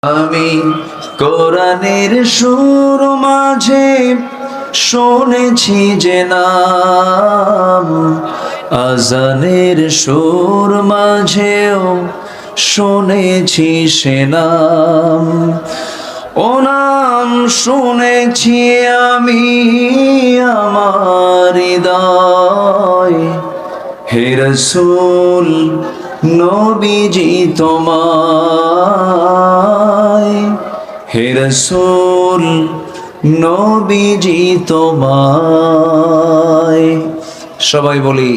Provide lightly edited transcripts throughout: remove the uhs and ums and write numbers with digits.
আমি কোরআনের সুর মাঝে শুনেছি যে নাম, আজানের সুর মাঝেও শুনেছি সে নাম। ও নাম শুনেছি আমি আমার হৃদয়, হে রাসূল নবীজি তোমায়, হে রাসূল নবীজি তোমায়। সবাই বলি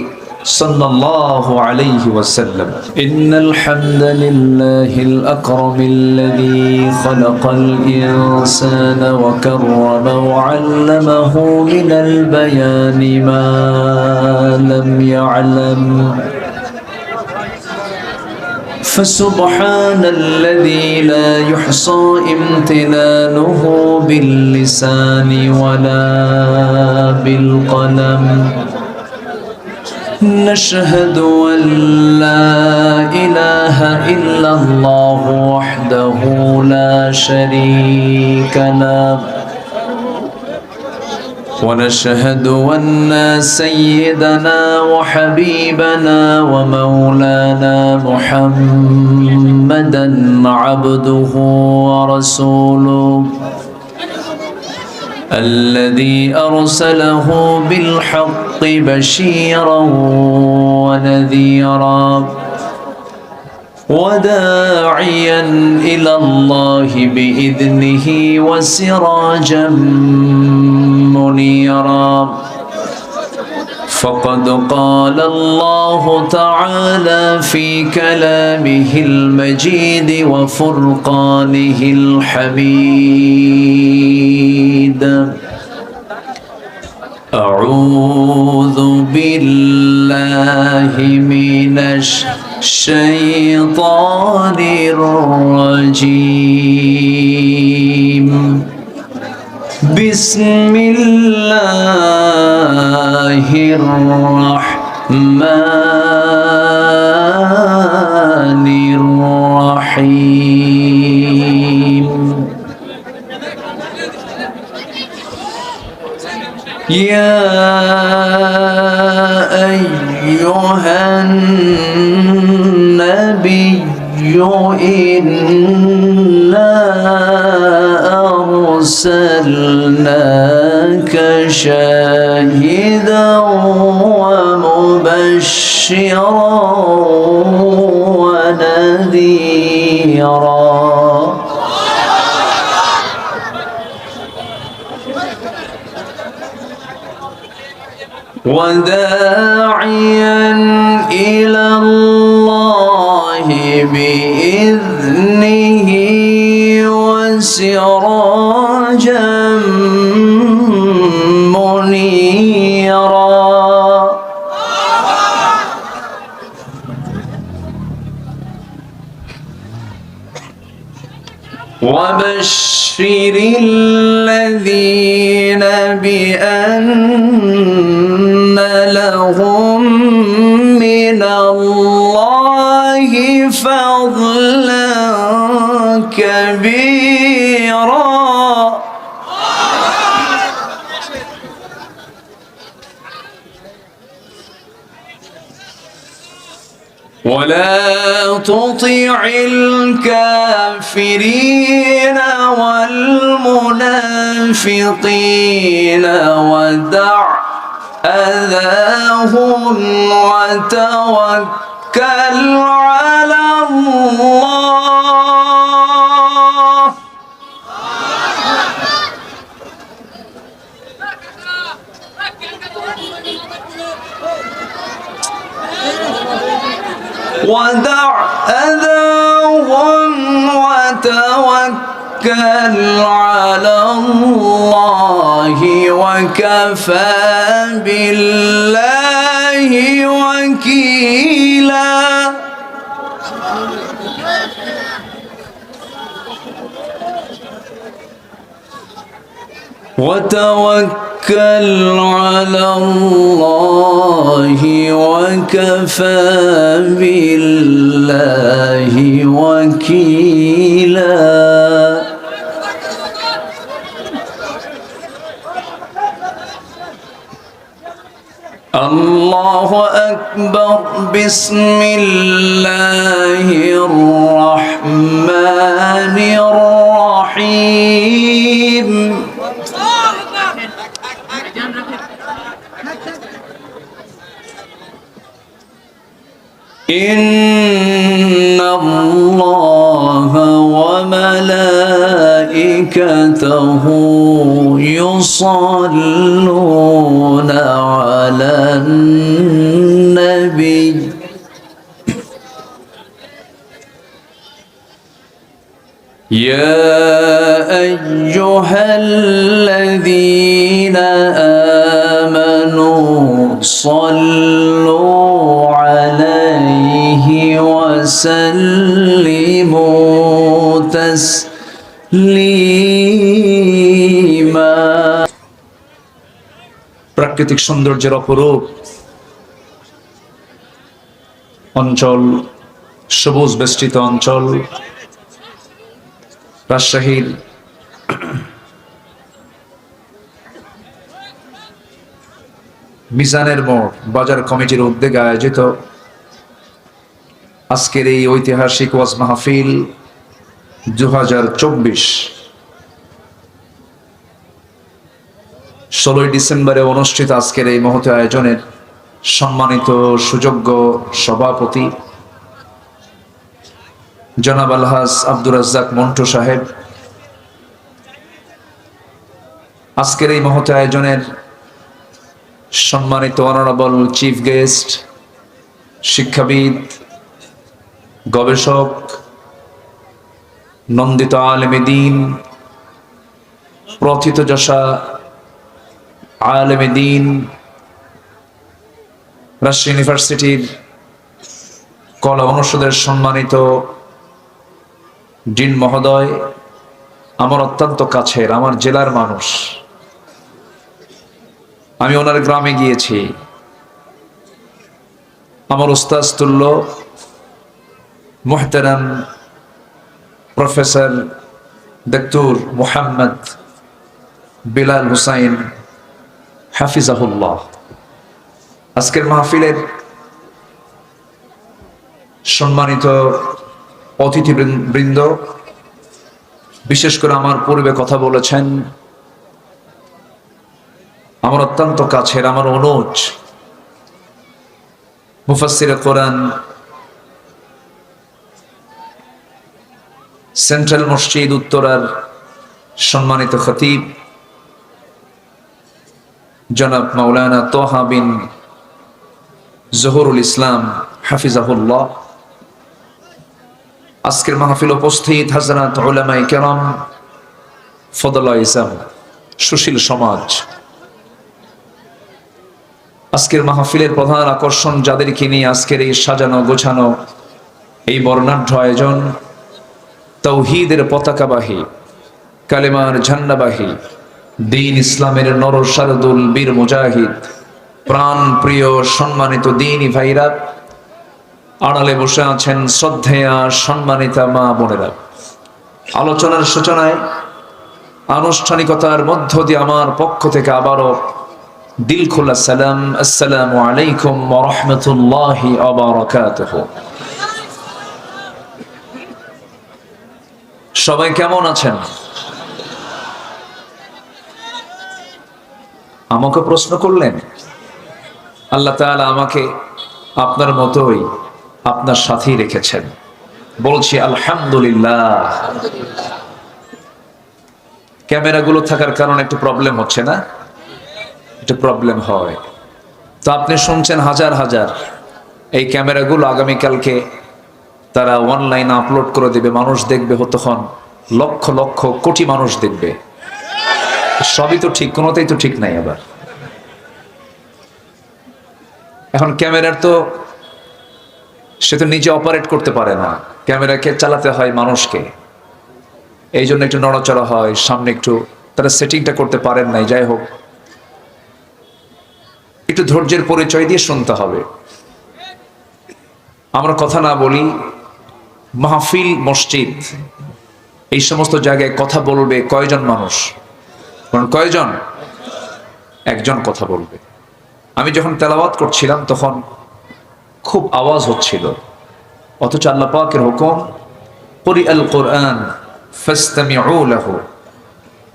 সাল্লাল্লাহু আলাইহি ওয়াসাল্লাম। ইন্নাল হামদালিল্লাহিল আকরামিল্লাযী খালাকাল ইনসানা ওয়া কাররামা ওয়া 'আল্লামাহু মিনাল বায়ানি মা লাম ইয়া'লাম। فسبحان الذي لا يحصى امتنانه باللسان ولا بالقلم. نشهد أن لا إله إلا الله وحده لا شريك له، ونشهد أن سيدنا وحبيبنا ومولانا محمدا عبده ورسوله الذي أرسله بالحق بشيرا ونذيرا وداعيا إلى الله بإذنه وسراجا منيرا. فقد قال الله تعالى في كلامه المجيد وفرقانه الحميد: أعوذ بالله من الشيطان الرجيم. بسم الله الرحمن الرحيم. يا أيها النبي إنا أرسلناك شاهدا ومبشرا ونذيرا. وداعيا إلى الله بإذنه وسراجا منيرا. وبشر الذين بأن لهم من الله فضلا كبيرا. ولا تطع الكافرين والمنافقين ودع أذاهم وتوكل على الله. ودع أذاهم وتوكل على الله وكفى بالله وكيلا. وتوكل على الله وكفى بالله وكيلا الله أكبر بسم الله الرحمن الرحيم إن الله وملائكته يصلون على النبي يا أيها الذين آمنوا صلوا عليه وسلموا تسليما প্রাকৃতিক সৌন্দর্যের অপরূপ অঞ্চল, সবুজ বেষ্টিত অঞ্চল রাজশাহীর মিজানের মোড় বাজার কমিটির উদ্যোগে আয়োজিত আজকের এই ঐতিহাসিক ওয়াজ মাহফিল 2024 16 ডিসেম্বরে অনুষ্ঠিত আজকের এই মহৎ আয়োজনের সম্মানিত সুযোগ্য সভাপতি জনাব আলহাজ আব্দুর রাজ্জাক মন্টু সাহেব, আজকের এই মহৎ আয়োজনের সম্মানিত অনারেবল চিফ গেস্ট, শিক্ষাবিদ, গবেষক, নন্দিত আলেমে দ্বীন, প্রথিতযশা আলেমে দ্বীন, রাজশাহী ইউনিভার্সিটির কলা অনুষদের সম্মানিত ডিন মহোদয়, আমার অত্যন্ত কাছের, আমার জেলার মানুষ। আমি ওনার গ্রামে গিয়েছি। আমার উস্তাদ তুল্য মুহতারাম প্রফেসর ডক্টর মুহাম্মদ বিলাল হুসাইন হাফিজাহুল্লাহ আজকের মাহফিলের সম্মানিত অতিথিবৃন্দ, বিশেষ করে আমার পূর্বে কথা বলেছেন আমার অত্যন্ত কাছের, আমার অনুজ মুফাসসিরে কোরআন, সেন্ট্রাল মসজিদ উত্তরার সম্মানিত খতিব জনাব মাওলানা তোহা বিন জহুরুল ইসলাম হাফিজাহুল্লাহ, আজকের মাহফিল উপস্থিত হযরত উলামায়ে কেরাম, ফদলা ইসলাম, সুশীল সমাজ। আজকের মাহফিলের প্রধান আকর্ষণ যাদেরকে নিয়ে আজকের এই সাজানো গোছানো এই বর্ণাঢ্য আয়োজন, তাওহীদের পতাকাবাহী, কালেমার ঝান্ডাবাহী, দ্বীন ইসলামের নরসারদুল বীর মুজাহিদ, প্রাণ প্রিয় সম্মানিত দ্বীনি ভাইরা, আড়ালে বসে আছেন শ্রদ্ধেয়া সম্মানিতা মা বোনেরা। আলোচনার সূচনায় আনুষ্ঠানিকতার মধ্য দিয়ে আমার পক্ষ থেকে আবারও দিল খোলা সালাম, আসসালামু আলাইকুম ওয়া রাহমাতুল্লাহি ওয়া বারাকাতুহু। সবাই কেমন আছেন? আমাকে প্রশ্ন করলেন। আল্লাহ তাআলা আমাকে আপনার মতোই আপনার সাথেই রেখেছেন, বলছি আলহামদুলিল্লাহ। ক্যামেরাগুলো থাকার কারণে একটু প্রবলেম হচ্ছে না? একটু প্রবলেম হয় তো আপনি শুনছেন হাজার হাজার। এই ক্যামেরাগুলো আগামীকালকে তারা অনলাইনে আপলোড করে দেবে, মানুষ দেখবে, তখন লক্ষ লক্ষ কোটি মানুষ দেখবে। সবই তো ঠিক, কোনোটাই তো ঠিক নাই। আবার এখন ক্যামেরার তো সে তো নিজে অপারেট করতে পারে না, ক্যামেরাকে চালাতে হয় মানুষকে। এই জন্য একটু নড়াচড়া হয়, সামনে একটু তারা সেটিংটা করতে পারেন নাই। যাই হোক, একটু ধৈর্যের পরিচয় দিয়ে শুনতে হবে। আমরা কথা না বলি, মাহফিল, মসজিদ, এই সমস্ত জায়গায় কথা বলবে কয়জন মানুষ? কয়জন? একজন কথা বলবে। আমি যখন তেলাওয়াত করছিলাম তখন খুব আওয়াজ হচ্ছিল, অথচ আল্লাহ পাকের হুকুম, কুরিআল কুরআন ফাসতামিউ লাহু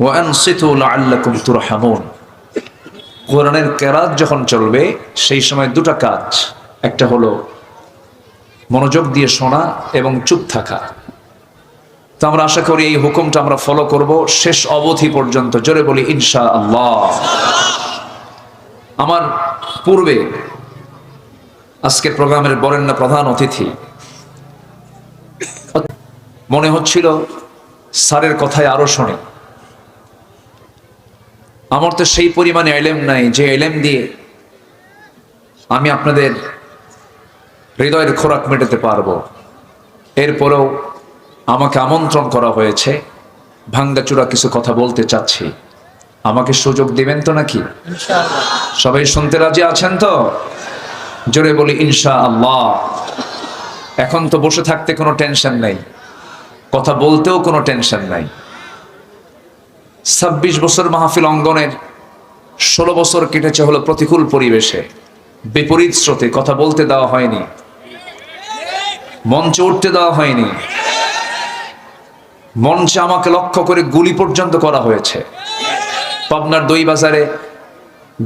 ওয়া আনসিতু লাআল্লাকুম তুরহামুন। কোরআনের কেরাত যখন চলবে সেই সময় দুটো কাজ, একটা হলো মনোযোগ দিয়ে শোনা এবং চুপ থাকা। তো আমরা আশা করি এই হুকুমটা আমরা ফলো করব শেষ অবধি পর্যন্ত। জোরে বলি ইনশাআল্লাহ। আমার পূর্বে আজকের প্রোগ্রামের বরেণ্য প্রধান অতিথি, মনে হচ্ছিল স্যারের কথায় আরো শুনি। আমার তো সেই পরিমাণে এলেম নাই যে এলেম দিয়ে আমি আপনাদের হৃদয়ের খোরাক মেটাতে পারবো। এরপরেও আমাকে আমন্ত্রণ করা হয়েছে, ভাঙ্গাচুরা কিছু কথা বলতে চাচ্ছি। আমাকে সুযোগ দিবেন তো নাকি? ইনশাআল্লাহ। সবাই শুনতে রাজি আছেন তো? জোরে বলি ইনশাআল্লাহ। এখন তো বসে থাকতে কোনো টেনশন নাই, কথা বলতেও কোনো টেনশন নাই। 26 বছর মাহফিল অঙ্গনের 16 বছর কেটেছে হলো প্রতিকূল পরিবেশে, বিপরীত স্রোতে। কথা বলতে দেওয়া হয়নি, মঞ্চে উঠতে দেওয়া হয়নি, মঞ্চে আমাকে লক্ষ্য করে গুলি পর্যন্ত করা হয়েছে। পাবনার দইবাজারে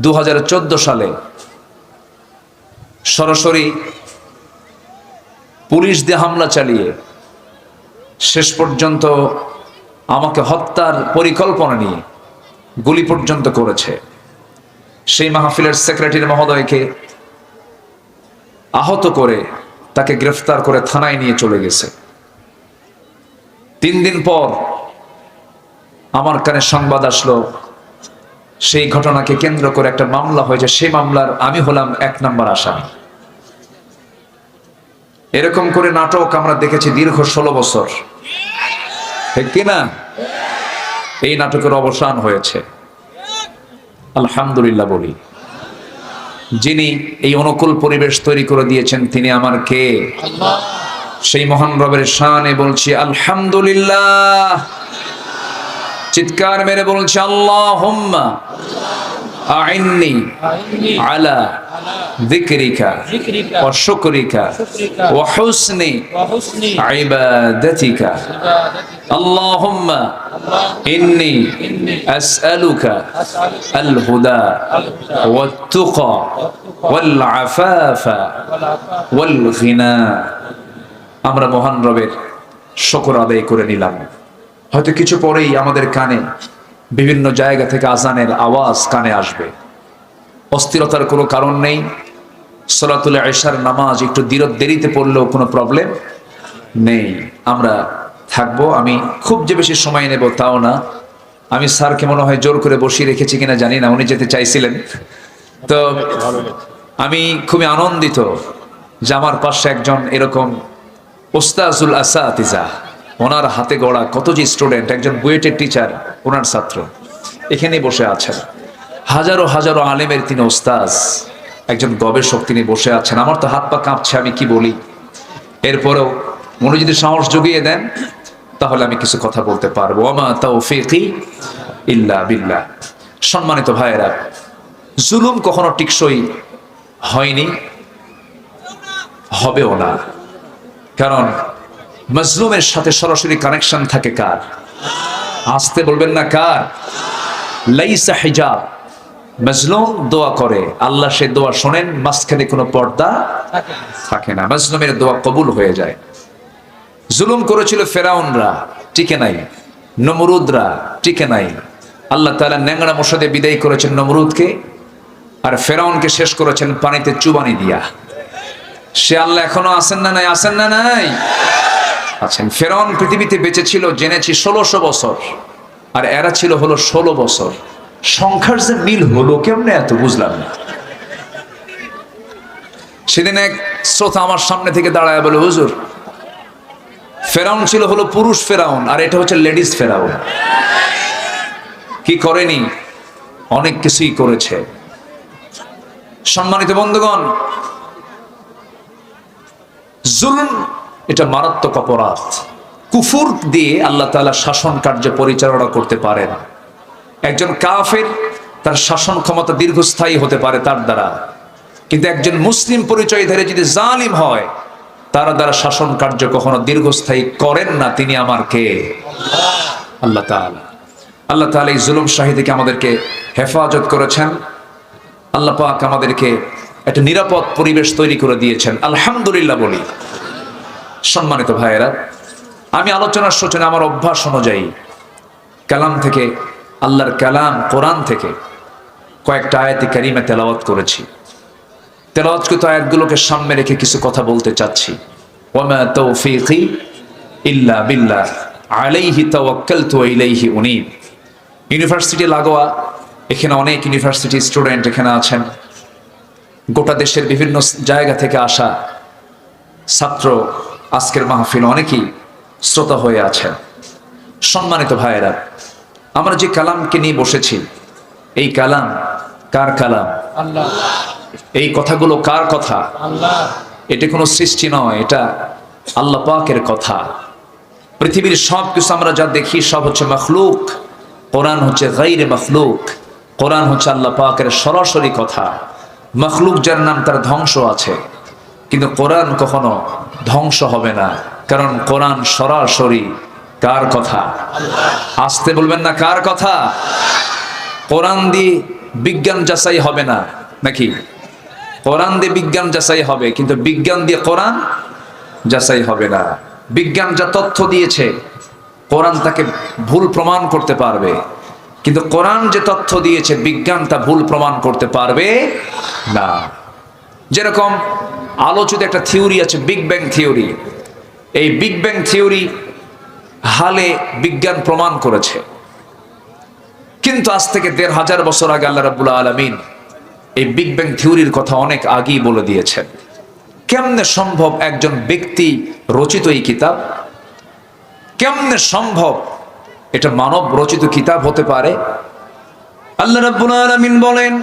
2014 সালে সরাসরি পুলিশ দিয়ে হামলা চালিয়ে শেষ পর্যন্ত আমাকে হত্যার পরিকল্পনা নিয়ে গুলি পর্যন্ত করেছে। সেই মাহফিলের সেক্রেটারি মহোদয়কে আহত করে তাকে গ্রেফতার করে থানায় নিয়ে চলে গেছে। 3 দিন পর আমার কানে সংবাদ আসলো সেই ঘটনাকে কেন্দ্র করে একটা মামলা হয়েছে, সেই মামলার আমি হলাম 1 নম্বর আসামি। এরকম করে নাটক আমরা দেখেছি দীর্ঘ 16 বছর, ঠিক কিনা? এই নাটকের অবসান হয়েছে, আলহামদুলিল্লাহ বলি। যিনি এই অনুকূল পরিবেশ তৈরি করে দিয়েছেন তিনি আমার কে? আল্লাহ। সেই মহান রবের শানে বলছি আলহামদুলিল্লাহ। চিৎকার মেরে বলছি আল্লাহুম্মা আইন্নি আলা যিকরিকা ওয়া শুকরিকা ওয়া হুসনি ইবাদাতিকা। আল্লাহুম্মা ইন্নি আসআলুকা আল হুদা ওয়াত তুকা ওয়াল আফাফা ওয়াল গিনা। আমরা মহান রবের শুকর আদায় করে নিলাম। হয়তো কিছু পরেই আমাদের কানে বিভিন্ন জায়গা থেকে আজানের আওয়াজ কানে আসবে। অস্থিরতার কোনো কারণ নেই। সালাতুল ইশার নামাজ একটু দেরিতে পড়লেও কোনো প্রবলেম নেই। আমরা থাকবো। আমি খুব যে বেশি সময় নেব তাও না। আমি স্যারকে মনে হয় জোর করে বসিয়ে রেখেছি কিনা জানি না, উনি যেতে চাইছিলেন। তো আমি খুবই আনন্দিত যে আমার পাশে একজন এরকম ওস্তাজুল আসাতিজা, ওনার হাতে গড়া কত যে স্টুডেন্ট, একজন বুয়েটের টিচার, ওনার ছাত্র এখানে বসে আছেন। হাজারো হাজারো আলেমের তিনি ওস্তাজ, একজন গবেষক তিনি বসে আছেন। আমার তো হাত পা কাঁপছে, আমি কি বলি। এরপরেও মনে যদি সাহস জুগিয়ে দেন তাহলে আমি কিছু কথা বলতে পারবো। ওমা তাওফীকি ইল্লা বিল্লাহ। সম্মানিত ভাইয়েরা, জুলুম কখনো টিকসই হয়নি, হবেও না। কারণ মাজলুমের সাথে সরাসরি কানেকশন থাকে কার? আসতে বলবেন না কার? লাইসা হিজাব। মাজলুম দোয়া করে, আল্লাহ সে দোয়া শোনেন, মাঝখানে কোনো পর্দা থাকে না, মাজলুমের দোয়া কবুল হয়ে যায়। জুলুম করেছিল ফেরাউনরা, টিকে নাই। নমরুদরা টিকে নাই। আল্লাহ তাআলা ন্যাংরা মশাদে বিদায় করেছেন নমরুদকে, আর ফেরাউনকে শেষ করেছেন পানিতে চুবানি দিয়া। সে আল্লাহ এখনো আছেন না নাই? আছেন না নাই? আছেন। ফেরাউন পৃথিবীতে বেঁচে ছিল জেনেছি 1600 বছর, আর এরা ছিল হলো 16 বছর। সংখ্যার যে মিল হলো কেমনে এত বুঝলাম না। সেদিন এক শ্রোতা আমার সামনে থেকে দাঁড়ায় বলে, হুজুর ফেরাউন ছিল হলো পুরুষ ফেরাউন, আর এটা হচ্ছে লেডিস ফেরাউন। কি করেনি? অনেক কিছুই করেছে। সম্মানিত বন্ধুগণ, জুলুম এটা মারাত্মক অপরাধ। কুফর দিয়ে আল্লাহ তাআলা শাসন কার্য পরিচালনা করতে পারেন। একজন কাফের তার শাসন ক্ষমতা দীর্ঘস্থায়ী হতে পারে তার দ্বারা, কিন্তু একজন মুসলিম পরিচয়ধারী যদি জালিম হয় তার দ্বারা শাসন কার্য কখনো দীর্ঘস্থায়ী করেন না। তিনি আমার কে? আল্লাহ তাআলা। আল্লাহ তাআলা এই জুলুম শাহী থেকে আমাদেরকে হেফাজত করেছেন। আল্লাহ পাক আমাদেরকে একটা নিরাপদ পরিবেশ তৈরি করে দিয়েছেন, আলহামদুলিল্লাহ বলি। সম্মানিত ভাইয়েরা, আমি আলোচনার সূচনা আমার অভ্যাস অনুযায়ী কালাম থেকে, আল্লাহর কালাম কোরআন থেকে কয়েকটা আয়াতে কারিমা তেলাওয়াত করেছি। তেলাওয়াতকৃত আয়াতগুলোকে সামনে রেখে কিছু কথা বলতে চাচ্ছি। ওয়ামা তাওফীকি ইল্লা বিল্লাহ আলাইহি তাওয়াক্কালতু ওয়া ইলাইহি উনীব। ইউনিভার্সিটি লাগোয়া, এখানে অনেক ইউনিভার্সিটি স্টুডেন্ট এখানে আছেন। গোটা দেশের বিভিন্ন জায়গা থেকে আসা ছাত্র আজকের মাহফিল অনেকেই শ্রোতা হয়ে আছেন। সম্মানিত ভাইয়েরা, আমরা যে কালামকে নিয়ে বসেছি, এই কালাম কার কালাম? আল্লাহ। এই কথাগুলো কার কথা? আল্লাহ। এটা কোনো সৃষ্টি নয়, এটা আল্লাহ পাকের কথা। পৃথিবীর সব কিছু আমরা যা দেখি সব হচ্ছে মখলুক, কোরআন হচ্ছে গায়রে মখলুক। কোরআন হচ্ছে আল্লাহ পাকের সরাসরি কথা। মখলুক যার নাম তার ধ্বংস আছে, কিন্তু কোরআন কখনো ধ্বংস হবে না, কারণ কোরআন সরাসরি কার কথা? আসতে বলবেন না, কার কথা? কোরআন দিয়ে বিজ্ঞান যাচাই হবে না নাকি? কোরআন দিয়ে বিজ্ঞান যাচাই হবে, কিন্তু বিজ্ঞান দিয়ে কোরআন যাচাই হবে না। বিজ্ঞান যা তথ্য দিয়েছে কোরআন তাকে ভুল প্রমাণ করতে পারবে, কিন্তু কোরআন যে তথ্য দিয়েছে বিজ্ঞান তা ভুল প্রমাণ করতে পারবে না। যেরকম আলোচিত একটা থিওরি আছে, বিগ ব্যাং থিওরি। এই বিগ ব্যাং থিওরি হালে বিজ্ঞান প্রমাণ করেছে, কিন্তু আজ থেকে ১৫০০ বছর আগে আল্লাহ রাব্বুল আলামিন এই বিগ ব্যাং থিওরির কথা অনেক আগেই বলে দিয়েছেন। কেমনে সম্ভব একজন ব্যক্তি রচিত এই কিতাব? কেমনে সম্ভব এটা মানব রচিত কিতাব হতে পারে? আল্লাহ রাব্বুল আলামিন বলেন,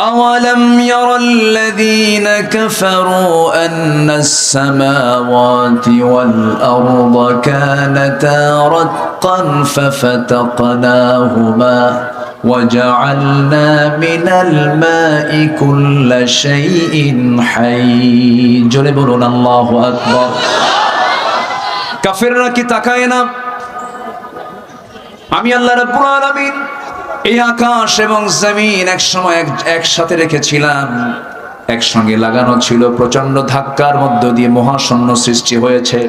أولم ير الذين كفروا أن السماوات والأرض كانتا رتقا ففتقناهما وجعلنا من الماء كل شيء حي جلبون الله أكبر কাফেররা কি তাকায় না? আমি আল্লাহ রাব্বুল আলামিন এই আকাশ এবং জমিন একসময় একসাথে রেখেছিলাম, একসঙ্গে লাগানো ছিল। প্রচন্ড ধাক্কার মধ্য দিয়ে মহাশূন্য সৃষ্টি হয়েছে।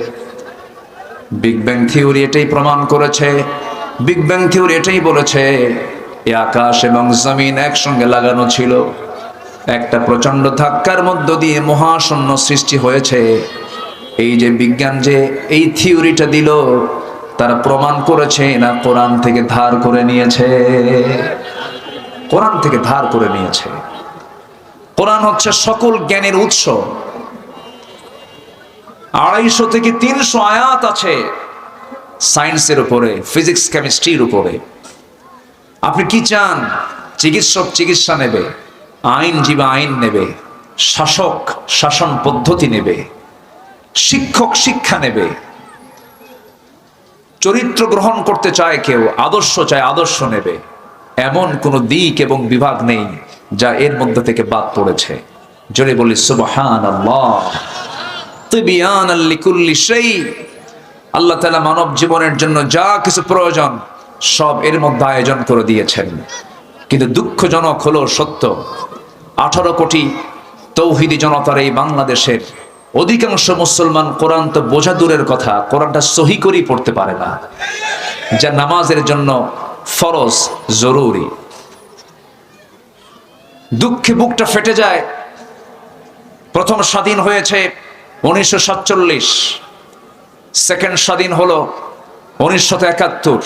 বিগ ব্যাং থিওরি এটাই প্রমাণ করেছে। বিগ ব্যাং থিওরি এটাই বলেছে, এই আকাশ এবং জমিন একসঙ্গে লাগানো ছিল, একটা প্রচন্ড ধাক্কার মধ্য দিয়ে মহাশূন্য সৃষ্টি হয়েছে। এই যে বিজ্ঞান যে এই থিওরিটা দিল, তারা প্রমাণ করেছে না কোরআন থেকে ধার করে নিয়েছে? কোরআন থেকে ধার করে নিয়েছে। কোরআন হচ্ছে সকল জ্ঞানের উৎস। ২৫০ থেকে ৩০০ আয়াত আছে সায়েন্সের উপরে, ফিজিক্স কেমিস্ট্রির উপরে। আপনি কি চান? চিকিৎসক চিকিৎসা নেবে, আইনজীবী আইন নেবে, শাসক শাসন পদ্ধতি নেবে, শিক্ষক শিক্ষা নেবে। চরিত্র গ্রহণ করতে চায় কেউ, আদর্শ চায়, আদর্শ নেবে। এমন কোন দিক এবং বিভাগ নেই যা এর মধ্যে থেকে বাদ পড়েছে। জোরে বলি সুবহানাল্লাহ। তিবিয়ানাল লিকুল্লি শাই। আল্লাহ তাআলা মানব জীবনের জন্য যা কিছু প্রয়োজন সব এর মধ্যে আয়োজন করে দিয়েছেন। কিন্তু দুঃখজনক হলো সত্য, 18 কোটি তৌহিদি জনতার এই বাংলাদেশের অধিকাংশ মুসলমান কোরআন তো বোঝা দূরের কথা, কোরআনটা সহি করেই পড়তে পারে না, যা নামাজের জন্য ফরজ, জরুরি। দুঃখে বুকটা ফেটে যায়। প্রথম স্বাধীন হয়েছে 1947, সেকেন্ড স্বাধীন হলো 1971।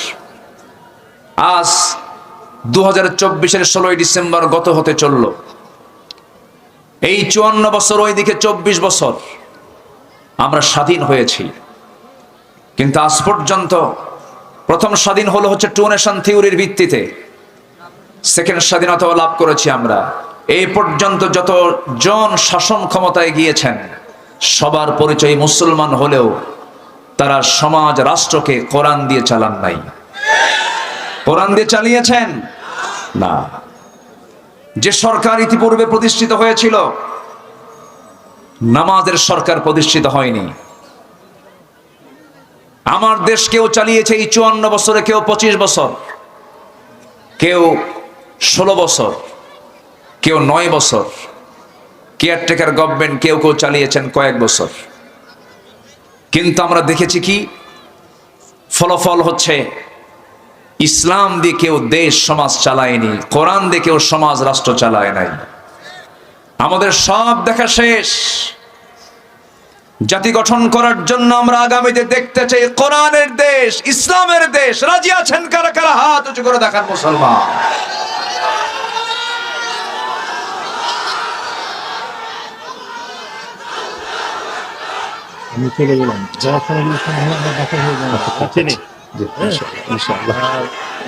আজ 2024-এর 16 ডিসেম্বর গত হতে চলল। এই 54 বছর, ওইদিকে 24 বছর আমরা স্বাধীন হয়েছি, কিন্তু আজ পর্যন্ত প্রথম স্বাধীন হলো হচ্ছে টু নেশন থিওরির ভিত্তিতে। সেকেন্ড স্বাধীনতাও লাভ করেছি আমরা। এই পর্যন্ত যত জন শাসন ক্ষমতায় গিয়েছেন সবার পরিচয় মুসলমান হলেও তারা সমাজ রাষ্ট্রকে কোরআন দিয়ে চালান নাই। কোরআন দিয়ে চালিয়েছেন না। যে সরকার ইতিপূর্বে প্রতিষ্ঠিত হয়েছিল নামাজের সরকার প্রতিষ্ঠিত হয়নি। আমার দেশ কেউ চালিয়েছে এই 54 বছরে, কেউ 25 বছর, কেউ 16 বছর, কেউ 9 বছর, কেয়ারটেকার গভর্নমেন্ট কেউ কেউ চালিয়েছেন কয়েক বছর। কিন্তু আমরা দেখেছি কি ফলাফল হচ্ছে, ইসলাম দিয়ে কেউ দেশ সমাজ চালায়নি, কোরআন দিয়ে কেউ সমাজ রাষ্ট্র চালায় নাই। আমাদের সব দেখা শেষ। জাতি গঠন করার জন্য আমরা আগামীতে দেখতে চাই কোরআনের দেশ, ইসলামের দেশ। রাজি আছেন কারা কারা? হাত উঁচু করে দেখান মুসলমান। আমি চলে গেলাম, যারা আমরা দেখা হয়ে যাবে ইনশাআল্লাহ।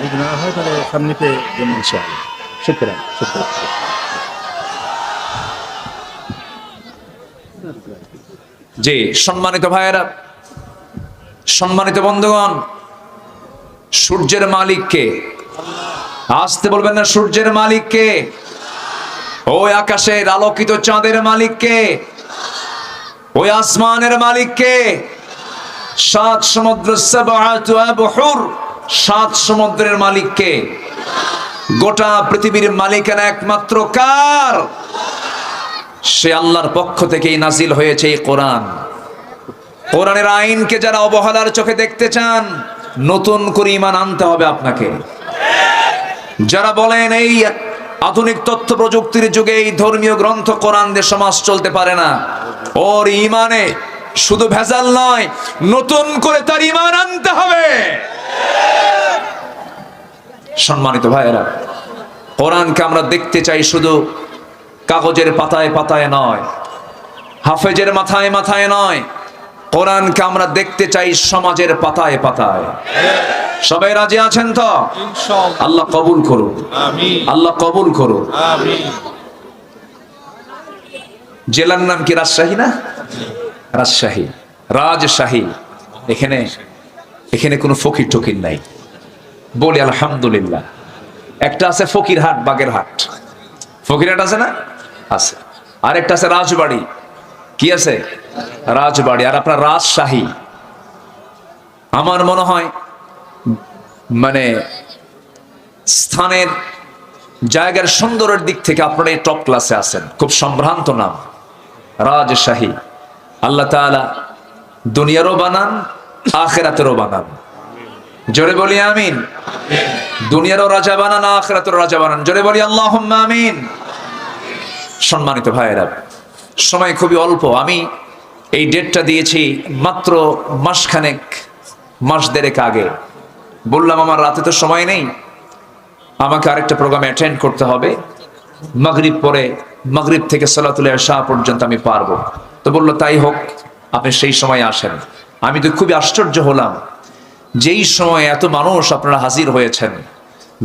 যদি না হয় তাহলে সামনেতে ইনশাআল্লাহ। শুকরান, শুকরান। জি, সম্মানিত ভাইয়েরা, সম্মানিত বন্ধুগণ, সূর্যের মালিক কে? আসতে বলবেন না। সূর্যের মালিক কে? ওই আকাশের আলোকিত চাঁদের মালিক কে? ওই আসমানের মালিক কে? 7 সমুদ্র, 7 সমুদ্রের মালিক কে? গোটা পৃথিবীর মালিকানা একমাত্র কার? সে আল্লাহর পক্ষ থেকেই নাজিল হয়েছে এই কোরআন। কোরআনের আইনকে যারা অবহেলার চোখে দেখতে চান, নতুন করে ঈমান আনতে হবে আপনাকে। যারা বলেন এই আধুনিক তথ্য প্রযুক্তির যুগে এই ধর্মীয় গ্রন্থ কোরআন দিয়ে সমাজ চলতে পারে না, ওর ঈমানে শুধু ভেজাল নয়, নতুন করে তার ঈমান আনতে হবে। সম্মানিত ভাইয়েরা, কোরআনকে আমরা দেখতে চাই শুধু কাগজের পাতায় পাতায় নয়, হাফেজের মাথায় মাথায় নয়। কোরআনকে আমরা দেখতে চাই সমাজের পাতায় পাতায়। সবাই রাজি আছেন তো? আল্লাহ কবুল করুন, আল্লাহ কবুল করুন। জেলার নাম কি? রাজশাহী না? রাজশাহী, রাজশাহী। এখানে এখানে কোনো ফকির টকির নাই, বলি আলহামদুলিল্লাহ। একটা আছে ফকিরহাট, বাগেরহাট। ফকিরহাট আছে না? আছে। আরেকটা আছে রাজবাড়ি। কি আছে? রাজবাড়ি। আর আপনার রাজশাহী। আমার মনে হয় মানে স্থানের জায়গার সুন্দরের দিক থেকে আপনারা এই টপ ক্লাসে আছেন। খুব সম্ভ্রান্ত নাম রাজশাহী। আল্লাহ তাআলা দুনিয়ারও বানান, আখিরাতেরও বানান। জোরে বলি আমিন। দুনিয়ারও রাজা বানান, আখিরাতেরও রাজা বানান। জোরে বলি আল্লাহুম্মা আমিন। সম্মানিত ভাইয়েরা, সময় খুবই অল্প। আমি এই ডেটটা দিয়েছি মাত্র মাসখানেক, মাস দেড়েক আগে। বললাম আমার রাতে তো সময় নেই, আমাকে আরেকটা প্রোগ্রামে অ্যাটেন্ড করতে হবে। মাগরিব পরে, মাগরিব থেকে সালাতুল ইশা পর্যন্ত আমি পারবো। তো বললো তাই হোক, আপনি সেই সময় আসেন। আমি তো খুবই আশ্চর্য হলাম, যেই সময় এত মানুষ আপনারা হাজির হয়েছেন,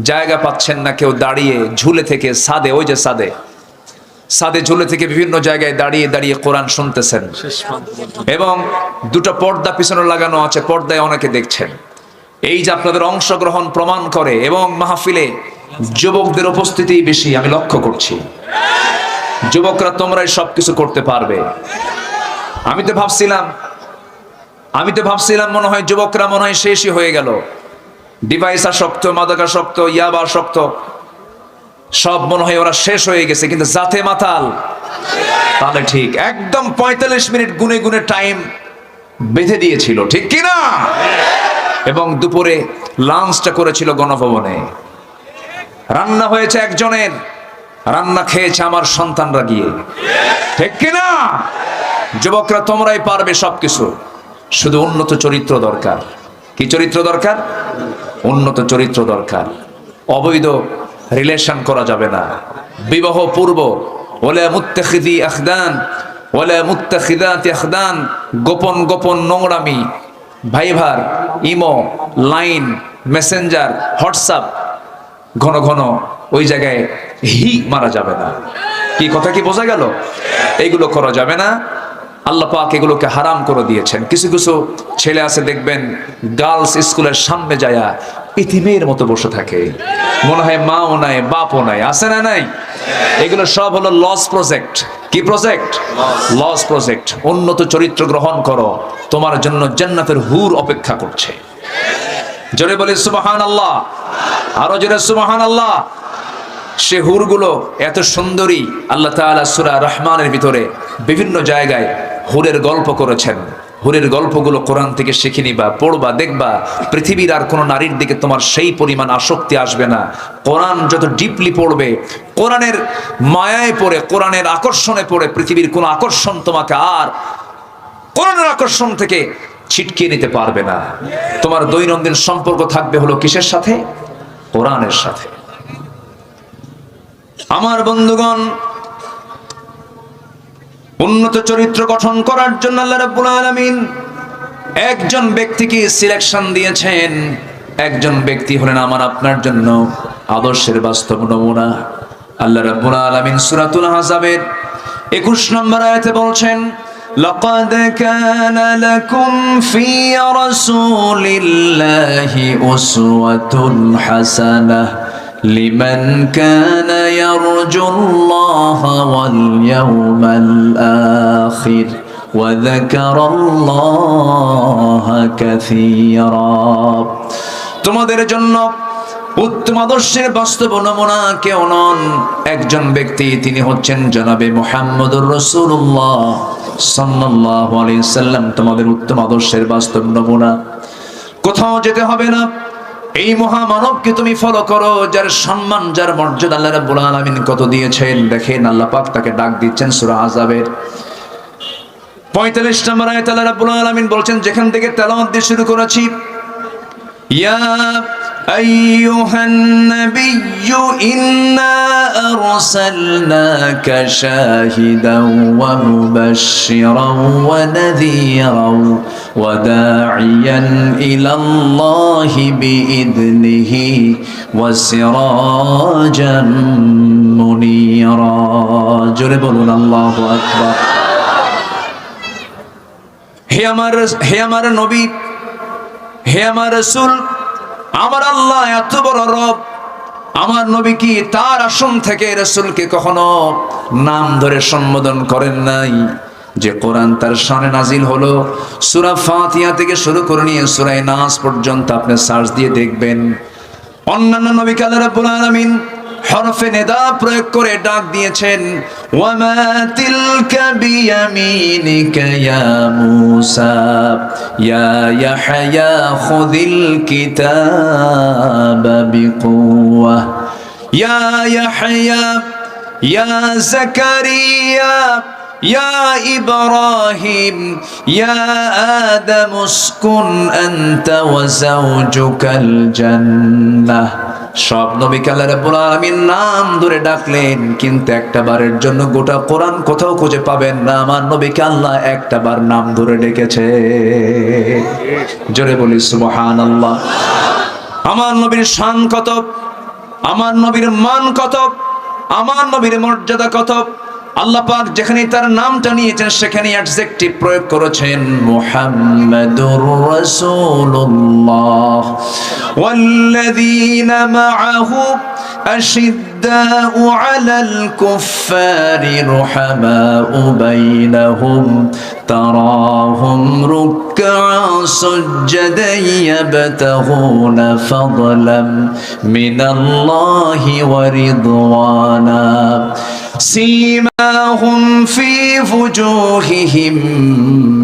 জায়গা পাচ্ছেন না। কেউ দাঁড়িয়ে ঝুলে থেকে ছাদে, ওই যে ছাদে ঝুলে থেকে বিভিন্ন জায়গায় দাঁড়িয়ে দাঁড়িয়ে কোরআন শুনতেছেন। এবং দুটো পর্দা পিছনে লাগানো আছে, পর্দায় অনেকে দেখছেন। এই যে আপনাদের অংশগ্রহণ প্রমাণ করে, এবং মাহফিলে যুবকদের উপস্থিতি বেশি আমি লক্ষ্য করছি। যুবকরা তোমরাই সবকিছু করতে পারবে। আমি তো ভাবছিলাম মনে হয় যুবকরা মনে হয় শেষই হয়ে গেল। ডিভাইস আসক্ত, মাদকাসক্ত, ইয়াবা আসক্ত, সব মনে হয় ওরা শেষ হয়ে গেছে। কিন্তু জাতে মাতাল তাহলে ঠিক একদম 45 মিনিট গুনে গুনে টাইম বেঁধে দিয়েছিল, ঠিক কিনা? এবং দুপুরে লাঞ্চটা করেছিল গণভবনে। রান্না হয়েছে একজনের, রান্না খেয়েছে আমার সন্তানরা গিয়ে, ঠিক কিনা? যুবকরা তোমরাই পারবে সবকিছু, শুধু উন্নত চরিত্র দরকার। কি চরিত্র দরকার? উন্নত চরিত্র দরকার। অবৈধ রিলেশন করা যাবে না। বিবাহ পূর্ব ওয়ালা মুত্তাখিদি আখদান ওয়ালা মুত্তাখিদাতি আখদান, গোপন গোপন নোংরামি, ভাইভার, ইমো, লাইন, মেসেঞ্জার, হোয়াটসঅ্যাপ, ঘন ঘন ওই জায়গায় হি মারা যাবে না। কি কথা কি বোঝা গেল? এইগুলো করা যাবে না। আল্লাহ পাক এগুলোকে হারাম করে দিয়েছেন। কিছু কিছু ছেলে আছে দেখবেন গার্লস স্কুলের সামনে যায়া পৃথিবীর মতো বসে থাকে, মনে হয় মাও নাই বাপও নাই, আছে না নাই? এগুলো সব হলো লস প্রজেক্ট। কি প্রজেক্ট? Loss project. উন্নত চরিত্র গ্রহণ করো, তোমার জন্য জান্নাতের হুর অপেক্ষা করছে। জোরে বলি সুবহানাল্লাহ, আরো জোরে সুবহানাল্লাহ। সে হুরগুলো এত সুন্দরী, আল্লাহ তাআলা সূরা রহমানের ভিতরে বিভিন্ন জায়গায় হুরের গল্প করেছেন। হুরের গল্পগুলো কোরআন থেকে শিখে নিবা, পড়বা, দেখবা পৃথিবীর আর কোনো নারীর দিকে তোমার সেই পরিমাণ আসক্তি আসবে না। কোরআন যত ডিপলি পড়বে, কোরআনের মায়ায় পড়ে, কোরআনের আকর্ষণে পড়ে, পৃথিবীর কোনো আকর্ষণ তোমাকে আর কোরআনের আকর্ষণ থেকে ছিটকিয়ে নিতে পারবে না। তোমার দৈনন্দিন সম্পর্ক থাকবে হলো কিসের সাথে? কোরআনের সাথে। আমার বন্ধুগণ, উন্নত চরিত্র গঠন করার জন্য আল্লাহ রাব্বুল আলামিন একজন ব্যক্তিকে সিলেকশন দিয়েছেন। একজন ব্যক্তি হলেন আমার আপনার জন্য আদর্শের বাস্তব নমুনা। আল্লাহ রাব্বুল আলামিন সূরাতুল আহজাবের 21 নম্বর আয়াতে বলছেন, লাকাদ কানা লাকুম ফি রাসূলিল্লাহি উসওয়াতুন হাসানাহ লিমান কানা ইয়ারজুল্লাহা ওয়াল ইয়াওমাল আখির ওয়া যাকারাল্লাহা কাসীরা। তোমাদের জন্য উত্তম আদর্শের বাস্তব নমুনা কেউ নন, একজন ব্যক্তি, তিনি হচ্ছেন জনাবে মুহাম্মদুর রাসূলুল্লাহ সাল্লাল্লাহু আলাইহি সাল্লাম। তোমাদের উত্তম আদর্শের বাস্তব নমুনা। কোথাও যেতে হবে না, এই মহামানবকে তুমি ফলো করো, যার সম্মান, যার মর্যাদা আল্লাহ রাব্বুল আলামিন কত দিয়েছেন। দেখেন আল্লাহ পাক তাকে ডাক দিচ্ছেন সূরা আহজাবের 45 নম্বর আয়াতে আল্লাহ রাব্বুল আলামিন বলছেন, যেখান থেকে তেলাওয়াত দিয়ে শুরু করেছি, ইয়া আইয়ুহান নাবিয়্যু ইন্না আরসালনাকা শাহিদাও ওয়া মুবাশশিরাও ওয়া নাযীরাও ওয়া দাঈয়ান ইলাল্লাহি বিইذনিহি ওয়া সিরাজাম মুনীরা। জোরে বলুন আল্লাহু আকবার। হে আমার নবী, হে আমার রাসূল, আমার আল্লাহ এত বড় রব, আমার নবী কি তার আসন থেকে রাসূলকে কখনো নাম ধরে সম্বোধন করেন নাই? যে কোরআন তার শানে নাজিল হলো, সূরা ফাতিহা থেকে শুরু করে নিয়ে সূরা নাস পর্যন্ত আপনি সার্চ দিয়ে দেখবেন, অন্যান্য নবীকে আল্লাহ রাব্বুল আলামিন হরফে নেদা প্রয়োগ করে ডাক দিয়েছেন, ওয়ামা তিলকা বিয়ামিনিকা ইয়া মূসা ইয়া ইয়াহইয়া খুযিল কিতাবা বিকুওয়া ইয়া ইয়াহইয়া ইয়া যাকারিয়া ইয়া ইব্রাহিম ইয়া আদম উসকুন আনতা ওয়া যাওজুকাল জান্নাহ। সব নবীকে আল্লাহ রাব্বুল আলামিন নাম ধরে ডাকলেন, কিন্তু একটা বারের জন্য গোটা কোরআন কোথাও খুঁজে পাবেন না আমার নবীকে আল্লাহ একটা বার নাম ধরে ডেকেছে। জোরে বলি সুবহানাল্লাহ। আমার নবীর শান কত, আমার নবীর মান কত, আমার নবীর মর্যাদা কত। আল্লাহ পাক যেখানে তার নামটা নিয়েছেন সেখানে অ্যাডজেক্টিভ প্রয়োগ করেছেন, মুহাম্মাদুর রাসূলুল্লাহ ওয়াল্লাযীনা মাআহু আশিদ্দাউ আলাল কুফফারি রুহামাউ বাইনাহুম তারাহুম রুকআন সুজদান ইয়াবতাগুনা ফাদলাম মিনাল্লাহি ওয়া রিদওয়ানা سيماهم في وجوههم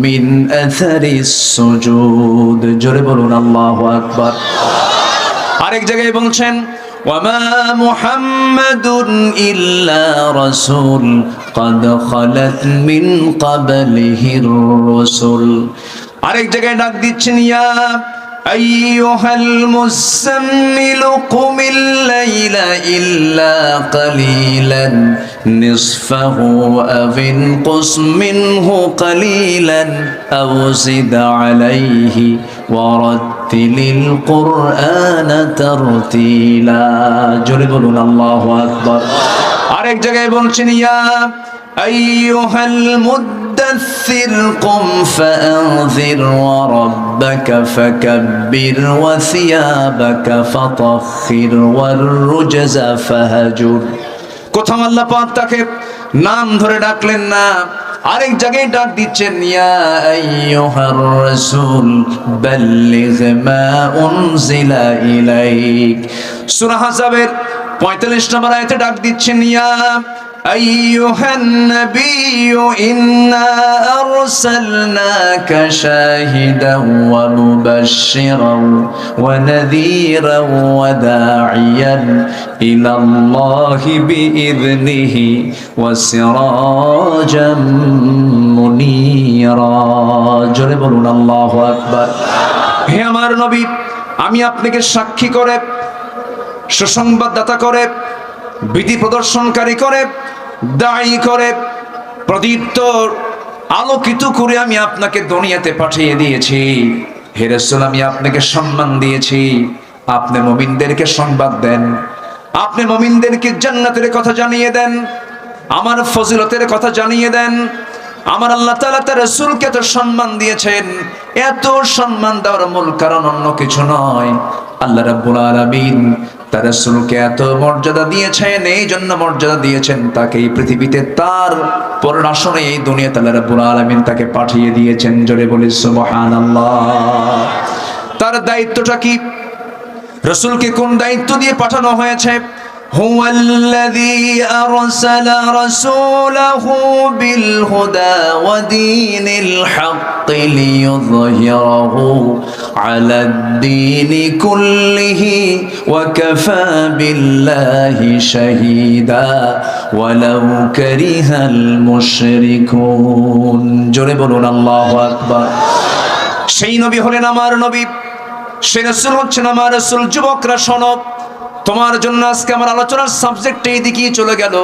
من أثر السجود। জোরে বলুন আল্লাহু আকবার। আরেক জায়গায় বলছেন, ওয়ামা মুহাম্মাদুন ইল্লা রাসূল قد خلت من قبله الرسل। আরেক জায়গায় ডাক দিচ্ছেন, ইয়া أيها المزمل قم الليل إلا قليلا نصفه أو انقص منه قليلا أو زد عليه ورتل القرآن ترتيلا جربنا الله أكبر আরেক জায়গায় বলছেন ইয়া আইয়ুহাল মুদাথথির কুম ফাআনযির ওয়া রাব্বাকা ফাকাব্বির ওয়া সিয়াবাকা ফাতাহহির ওয়ার রুজজা ফাহাজুর। কোথাও আল্লাহ পাক তাকে নাম ধরে ডাকলেন না, আরেক জায়গায় ডাক দিচ্ছেন ইয়া আইয়ুহার রাসূল বাল্লিগ মা উনজিলা ইলাইক। সূরা আহজাবের 45 নম্বর আয়াতে ডাক দিচ্ছেন ইয়া আইয়ুহান নাবিয়্যু ইন্না আরসালনাকা শাহিদান ওয়া মুবাশশিরান ওয়া নাযীরান ওয়া দাঈয়ান ইলাল্লাহি বিইযনিহি ওয়া সিরাজাম মুনীরা। জোরে বলুন আল্লাহু আকবার। হে আমার নবী, আমি আপনাকে সাক্ষী করে, সুসংবাদদাতা করে, বিধি প্রদর্শনকারী করে, দায়ী করে, প্রদীপ্ত আলোকিত করে আমি আপনাকে দুনিয়াতে পাঠিয়ে দিয়েছি। হে রাসূল, আমি আপনাকে সম্মান দিয়েছি। আপনি মুমিনদেরকে সংবাদ দেন, আপনি মুমিনদেরকে জান্নাতের কথা জানিয়ে দেন, আমার ফজিলতের কথা জানিয়ে দেন। আমার আল্লাহ তাআলা তার রাসূলকে এত সম্মান দিয়েছেন, এত সম্মান দেওয়ার মূল কারণ অন্য কিছু নয়, আল্লাহ রাব্বুল আলামিন তার রাসূলকে এত মর্যাদা দিয়েছেন, এই জন্য মর্যাদা দিয়েছেন তাকে এই পৃথিবীতে তার পরনাশনে এই দুনিয়াতে আল্লাহ রাব্বুল আলামিন তাকে পাঠিয়ে দিয়েছেন। জোরে বলি সুবহানাল্লাহ। তার দায়িত্বটা কি? রাসূলকে কোন দায়িত্ব দিয়ে পাঠানো হয়েছে? هو الذي أرسل رسوله بالهدى ودين الحق ليظهره على الدين كله وكفى بالله شهيدا ولو كره المشركون জোরে বলুন আল্লাহু আকবার। সেই নবী হলেন আমার নবী, সেই রাসূল হচ্ছেন আমার রাসূল। যুবকরা শোনো, তোমার জন্য আজকে আমার আলোচনার সাবজেক্ট এই দিকেই চলে গেল।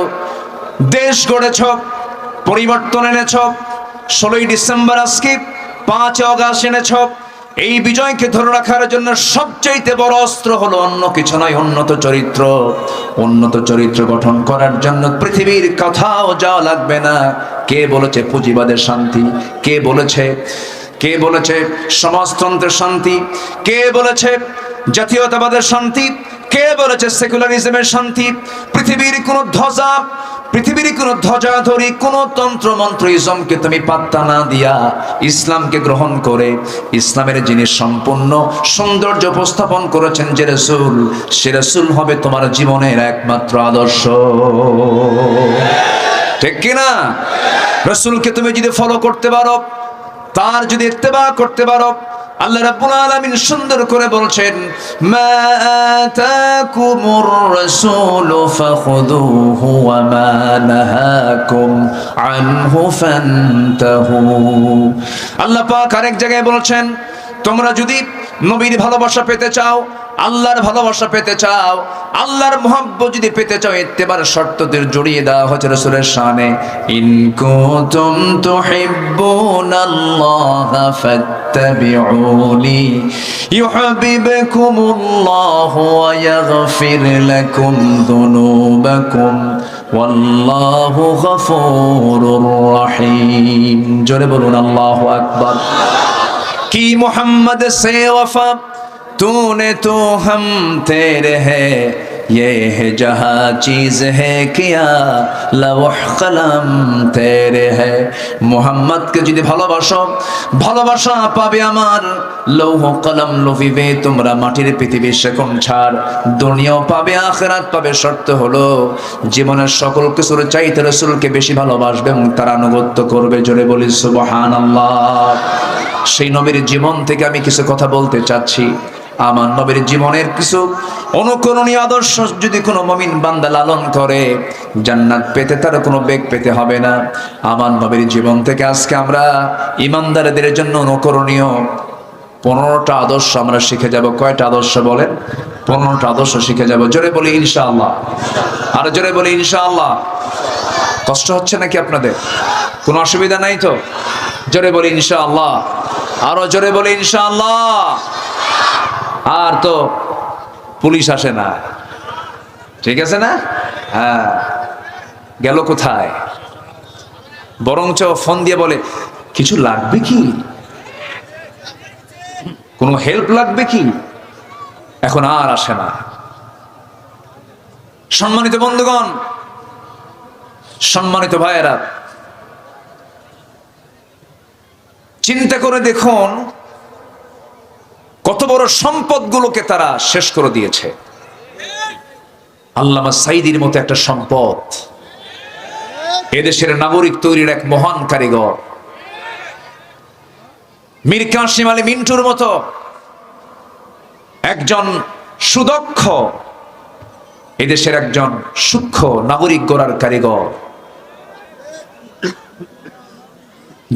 দেশ গড়েছ, পরিবর্তন এনেছ, 16ই ডিসেম্বর আজকে 5 অগাস্ট এনেছ। এই বিজয়কে ধরে রাখার জন্য সবচেয়ে বড় অস্ত্র হলো অন্য কিছু নয়, উন্নত চরিত্র। উন্নত চরিত্র গঠন করার জন্য পৃথিবীর কোথাও যাওয়া লাগবে না। কে বলেছে পুঁজিবাদের শান্তি? কে বলেছে সমাজতন্ত্রের শান্তি? কে বলেছে জাতীয়তাবাদের শান্তি? কে বলেছে সেকুলারিজমের শান্তি? পৃথিবীর কোন ধ্বজা, পৃথিবীর কোন ধ্বজাধরী, কোন তন্ত্র মন্ত্রইজমকে তুমি পাত্তা না দিয়া ইসলামকে গ্রহণ করে ইসলামের যিনি সম্পূর্ণ সৌন্দর্য উপস্থাপন করেছেন যে রাসূল, সে রাসূল হবে তোমার জীবনের একমাত্র আদর্শ। ঠিক কিনা? রাসূলকে তুমি যদি ফলো করতে পারো, তার যদি ইত্তেবা করতে পারো, আল্লাহ রাব্বুল আলামিন সুন্দর করে বলছেন মা আতাকুমুর রাসূলু ফাখুযুহু ওয়া মা নাহাকুম আনহু ফান্তাহু। আল্লাহ পাক আরেক জায়গায় বলছেন তোমরা যদি নবীর ভালোবাসা পেতে চাও, আল্লাহর ভালোবাসা পেতে চাও, আল্লাহর মুহাব্বত যদি পেতে চাও, ইত্তেবার শর্তদের জড়িয়ে দেওয়া হয়েছে রাসূলের শানে। ইন কুনতুম তুহিব্বুনাল্লাহা ফাত্তাবিউনি ইউহিব্বুকুমুল্লাহু ওয়া ইয়াগফির লাকুম যুনুবাকুম ওয়াল্লাহু গফুরুর রহিম। জোরে বলুন আল্লাহু আকবার। কি মোহাম্মদ সে वफा तूने तो हम तेरे है, ये है जहाँ चीज है किया लौह कलम तेरे है। মোহাম্মদকে যদি ভালোবাসো, ভালোবাসা পাবে আমার লৌহ কলম লভিবে তোমরা মাটির পৃথিবী সেকম ছাড়, দুনিয়াও পাবে আখিরাত পাবে। শর্ত হলো জীবনের সকল কিছুর চাইতে রাসূলকে বেশি ভালোবাসবে এবং তার আনুগত্য করবে। জোরে বলি সুবহানাল্লাহ। সেই নবীর জীবন থেকে আমি কিছু কথা বলতে চাচ্ছি। আমার নবীর জীবনের কিছু অনুকরণীয় আদর্শ যদি কোনো মুমিন বান্দা লালন করে, জান্নাত পেতে তার কোনো বেগ পেতে হবে না। আমার নবীর জীবন থেকে আজকে আমরা ইমানদারদের জন্য অনুকরণীয় 15টা আদর্শ আমরা শিখে যাব। কয়টা আদর্শ বলেন? 15টা আদর্শ শিখে যাব। জোরে বলি ইনশাআল্লাহ। আর জোরে বলি ইনশাআল্লাহ। কষ্ট হচ্ছে নাকি আপনাদের? কোনো অসুবিধা নাই তো? জোরে বলি ইনশাআল্লাহ। আরো জোরে বলি ইনশাআল্লাহ। আর তো পুলিশ আসে না, ঠিক আছে না? হ্যাঁ, গেল কোথায়? বরঞ্চ ফোন দিয়ে বলে কিছু লাগবে কি, কোনো হেল্প লাগবে কি? এখন আর আসে না। সম্মানিত বন্ধুগণ, সম্মানিত ভাইয়েরা, চিন্তা করে দেখুন কত বড় সম্পদগুলোকে তারা শেষ করে দিয়েছে। আল্লামা সাঈদীর মতো একটা সম্পদ, এদেশের নাগরিক তৈরির এক মহান কারিগর, মীর কাসেম আলী মিন্টুর মতো একজন সুদক্ষ, এদেশের একজন সূক্ষ্ম নাগরিক গড়ার কারিগর,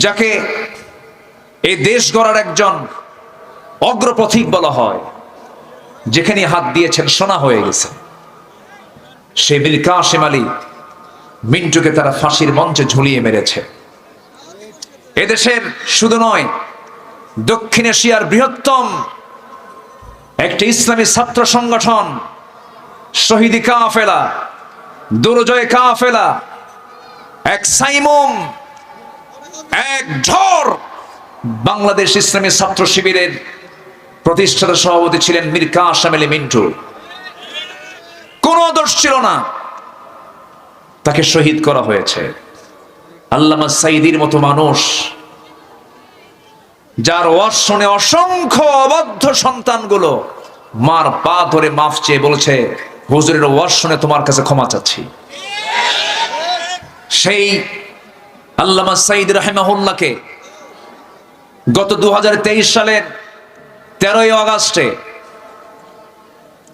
যাকে এই দেশ গড়ার একজন অগ্রপথিক বলা হয়, যেখানে হাত দিয়েছেন সোনা হয়ে গেছে। সেই মীর কাসেম আলী মিন্টুকে তারা ফাঁসির মঞ্চে ঝুলিয়ে মেরেছে। এদেশের শুধু নয়, দক্ষিণ এশিয়ার বৃহত্তম একটি ইসলামী ছাত্র সংগঠন শহীদি কাফেলা, দুর্জয় কাফেলা, এক সাইমুম, এক ঝড়, বাংলাদেশ ইসলামী ছাত্র শিবিরের প্রতিষ্ঠাতা সভাপতি ছিলেন মীর কাসেম আলী মিন্টু। কোনো দোষ ছিল না, তাকে শহীদ করা হয়েছে। আল্লামা সাঈদীর মতো মানুষ, যার ওয়াজ শুনে অসংখ্য অবাধ্য সন্তানগুলো মার পা ধরে মাফ চেয়ে বলেছে, হুজুরের ওয়াজ শুনে তোমার কাছে ক্ষমা চাচ্ছি। সেই আল্লামা সাঈদী রাহিমাহুল্লাহকে গত 2023 সালের 13ই আগস্টে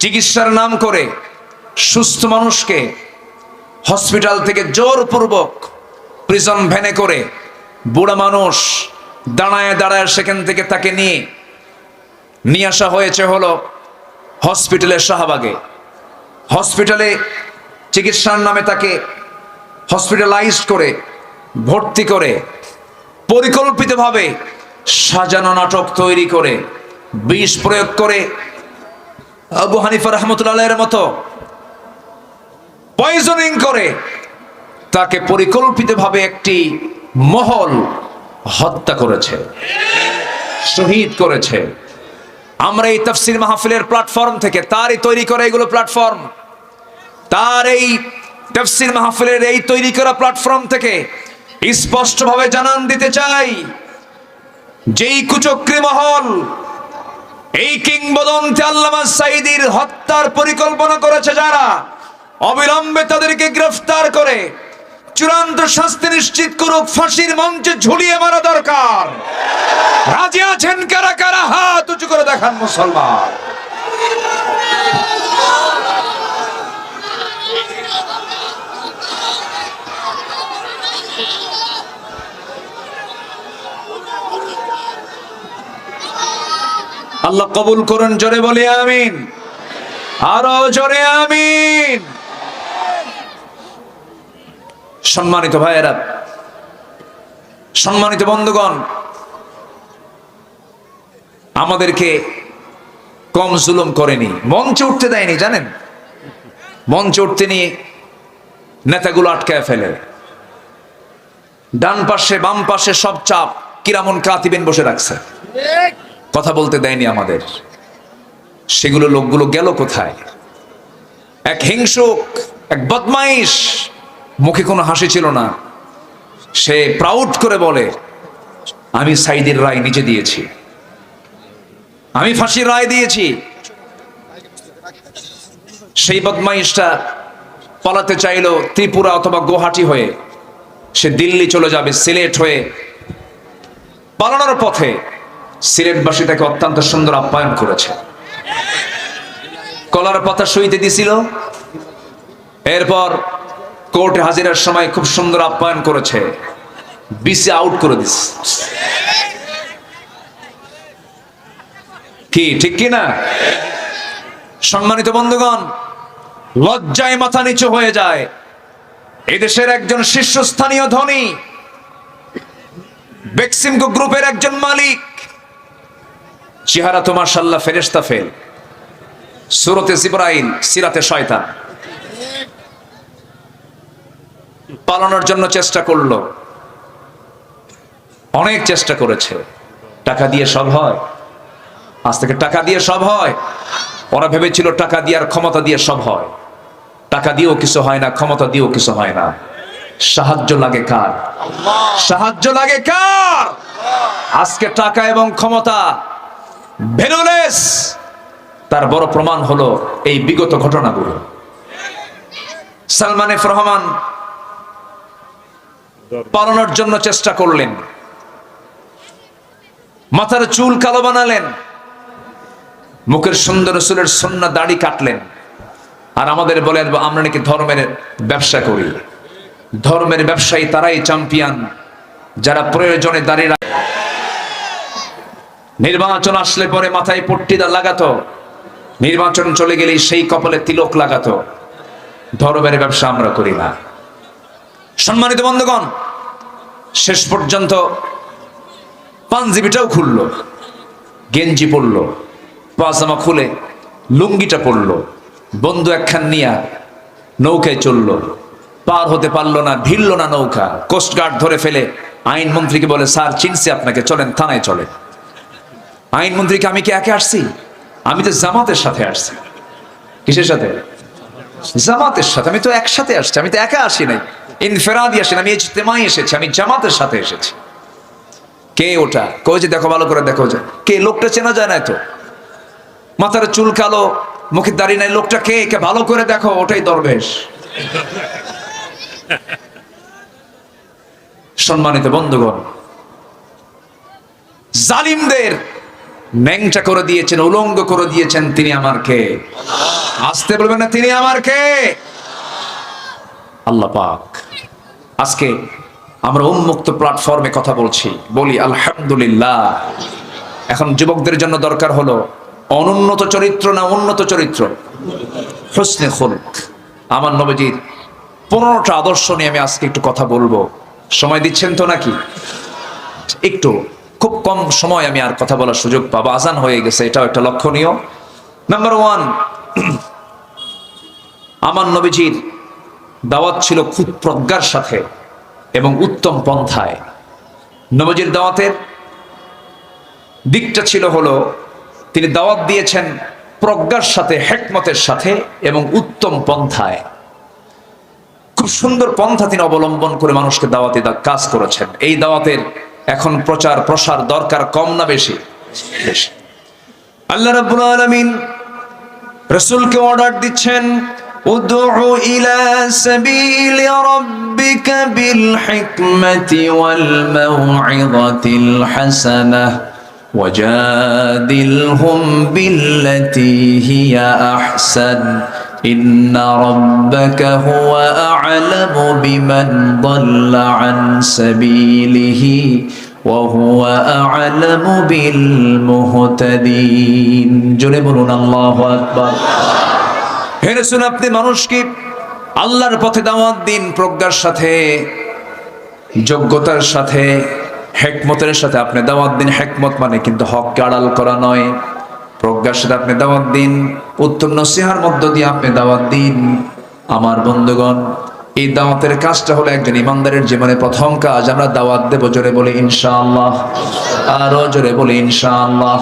চিকিৎসার নাম করে সুস্থ মানুষকে হসপিটাল থেকে জোরপূর্বক প্রিজন ভ্যানে করে, বুড়া মানুষ দাঁড়ায় দাঁড়ায় সেখান থেকে তাকে নিয়ে আসা হয়েছে হলো হসপিটালের শাহবাগে। হসপিটালে চিকিৎসার নামে তাকে হসপিটালাইজড করে ভর্তি করে পরিকল্পিতভাবে সাজানো নাটক তৈরি করে বিষ প্রয়োগ করে আবু হানিফা রাহমাতুল্লাহের মতো পয়জনিং করে তাকে পরিকল্পিতভাবে একটি মহল হত্যা করেছে, শহীদ করেছে। আমরা এই তাফসীর মাহফিলের প্ল্যাটফর্ম থেকে, তারই তৈরি করা এগুলো প্ল্যাটফর্ম, তার এই তাফসীর মাহফিলের এই তৈরি করা প্ল্যাটফর্ম থেকে স্পষ্টভাবে জানান দিতে চাই, যেই কুচক্রী মহল এই কিংবদন্তি আল্লামা সাঈদীর হত্যার পরিকল্পনা করেছে, যারা অবিলম্বে তাদেরকে গ্রেফতার করে চূড়ান্ত শাস্তি নিশ্চিত করুক, ফাঁসির মঞ্চে ঝুলিয়ে মারা দরকার। রাজি আছেন কারা কারা? হাত উঁচু করে দেখান মুসলমান। আল্লাহ কবুল করুন, জোরে বলি আমিন, আরো জোরে আমিন। সম্মানিত ভাইয়েরা, সম্মানিত বন্ধুগণ, আমাদেরকে কম জুলুম করেনি, মঞ্চে উঠতে দেয়নি, জানেন? মঞ্চে উঠতে নিয়ে নেতাগুলো আটকায় ফেলে, ডান পাশে বাম পাশে সব চাপ কিরামুন কাতিবিন বসে রাখছে, কথা বলতে দেয়নি আমাদের। সেগুলো লোকগুলো গেল কোথায়? এক হিংসুক, এক বদমাইশ, মুখে কোনো হাসি ছিল না, সে প্রাউড করে বলে, আমি সাঈদীর রায় নিজে দিয়েছি, আমি ফাঁসির রায় দিয়েছি। সেই বদমাইশটা পালাতে চাইলো ত্রিপুরা অথবা গুয়াহাটি হয়ে, সে দিল্লি চলে যাবে, সিলেট হয়ে। পালানোর পথে সিলেটবাসী তাকে অত্যন্ত সুন্দর আপ্যায়ন করেছে, কলার পাতা সইতে দিছিল, এরপর কোর্টে হাজিরার সময় খুব সুন্দর আপ্যায়ন করেছে, বিসি আউট করে দিস। কি ঠিক কি না? সম্মানিত বন্ধুগণ, লজ্জায় মাথা নিচু হয়ে যায়। এদেশের একজন শীর্ষস্থানীয় ধনী, বেক্সিমকো গ্রুপের একজন মালিক, চেহারা তো মাশাআল্লাহ ফেরেশতা ফেল, সূরতে জিবরাইল, সিরাতে শয়তান। পালানোর জন্য চেষ্টা করলো, অনেক চেষ্টা করেছে। টাকা দিয়ে সব হয়? আজ থেকে টাকা দিয়ে সব হয়? ওরা ভেবেছিল টাকা দিয়ে আর ক্ষমতা দিয়ে সব হয়। টাকা দিয়েও কিছু হয় না, ক্ষমতা দিয়েও কিছু হয় না। সাহায্য লাগে কার? সাহায্য লাগে কার? আজকে টাকা এবং ক্ষমতা ভ্যালুলেস, তার বড় প্রমাণ হলো এই বিগত ঘটনাগুলো। সালমান এফ রহমান পালানোর জন্য চেষ্টা করলেন, মাথার চুল কালো বানালেন, মুখের সুন্দর রসুলের সুন্নাহ দাড়ি কাটলেন, আর আমাদের বলেন আমরা নাকি ধর্মের ব্যবসা করি। ধর্মের ব্যবসায়ী তারাই চ্যাম্পিয়ন যারা প্রয়োজনে দাঁড়িয়ে। নির্বাচন আসলে পরে মাথায় পট্টিদা লাগাতো, নির্বাচন চলে গেলেই সেই কপালে তিলক লাগাতো। ধর্মের ব্যবসা আমরা করি না। সম্মানিত বন্ধুগণ, শেষ পর্যন্ত পাঞ্জাবিটাও খুললো, গেঞ্জি পরলো, পাজামা খুলে লুঙ্গিটা পরলো, বন্ধু একখান নিয়া নৌকায় চললো। পার হতে পারলো না, ভিড়ল না নৌকা। কোস্টগার্ড ধরে ফেলে আইনমন্ত্রীকে বলে, স্যার চিনছি আপনাকে, চলেন থানায় চলেন। আইনমন্ত্রীকে, আমি কি একে আসছি? আমি তো জামাতের সাথে আসছি। কিসের সাথে? জামাতের সাথে। আমি তো একসাথে আসছি, আমি তো একা আসি নাই, ইনফেরাদি আসি না, আমি ইজতেমাই এসেছি, আমি জামাতের সাথে এসেছি। কে ওটা? কই যে দেখো, ভালো করে দেখো, যে কে লোকটা চেনা যায় না তো, মাথার চুল কালো, মুখে দাড়ি নাই, লোকটা কে? কে ভালো করে দেখো, ওটাই দরবেশ। সম্মানিত বন্ধুগণ, জালিমদের ন্যাংটা করে দিয়েছেন, উলঙ্গ করে দিয়েছেন, তিনি আমার কে? আসতে বলবেন না, তিনি আমার কে? আল্লাহ পাক। আজকে আমরা উন্মুক্ত প্ল্যাটফর্মে কথা বলছি, বলি আলহামদুলিল্লাহ। এখন যুবকদের জন্য দরকার হলো অনুন্নত চরিত্র না উন্নত চরিত্র? হুসনে খুলক। আমার নবীজির 15টা আদর্শ নিয়ে আমি আজকে একটু কথা বলবো। সময় দিচ্ছেন তো নাকি? একটু, খুব কম সময় আমি আর কথা বলার সুযোগ পাবো, আজান হয়ে গেছে, এটাও একটা লক্ষণীয়। নাম্বার 1, আমার নবীজির দাওয়াত ছিল খুব প্রজ্ঞার সাথে এবং উত্তম পন্থায়। নবীজির দাওয়াতের দিকটা ছিল হলো, তিনি দাওয়াত দিয়েছেন প্রজ্ঞার সাথে, হিকমতের সাথে এবং উত্তম পন্থায়। খুব সুন্দর পন্থা তিনি অবলম্বন করে মানুষকে দাওয়াতে কাজ করেছেন। এই দাওয়াতের এখন প্রচার প্রসার দরকার, কম না বেশি? বেশি। আল্লাহ রাব্বুল আলামিন রাসূলকে অর্ডার দিচ্ছেন, উদউ ইলা সাবিলি রাব্বিকা বিল হিকমাতি ওয়াল মাউইযাতিল হাসানাহ ওয়াজাদিলহুম বিল্লাতী হিয়া আহসান ইন্না রাব্বাকা হুয়া আ'লামু বিমান দাল্লা আন সাবিলিহি ওয়া হুয়া আ'লামু বিল মুহতাদিন। জোরে বলুন আল্লাহু আকবার। হে রাসূল, আপনি মানুষকে আল্লাহর পথে দাওয়াত দিন প্রজ্ঞার সাথে, যোগ্যতার সাথে, হিকমতের সাথে আপনি দাওয়াত দিন। হিকমত মানে কিন্তু হককে আড়াল করা নয়। প্রজ্ঞার সাথে আপনি দাওয়াত দিন, উত্তম নসিহার মধ্য দিয়ে আপনি দাওয়াত দিন। আমার বন্ধুগণ, এই দাওয়াতের কাজটা হলো একজন ইমানদারের জীবনে প্রথম কাজ। আমরা দাওয়াত দেব, জোরে বলি ইনশাআল্লাহ, আরো জোরে বলি ইনশাআল্লাহ।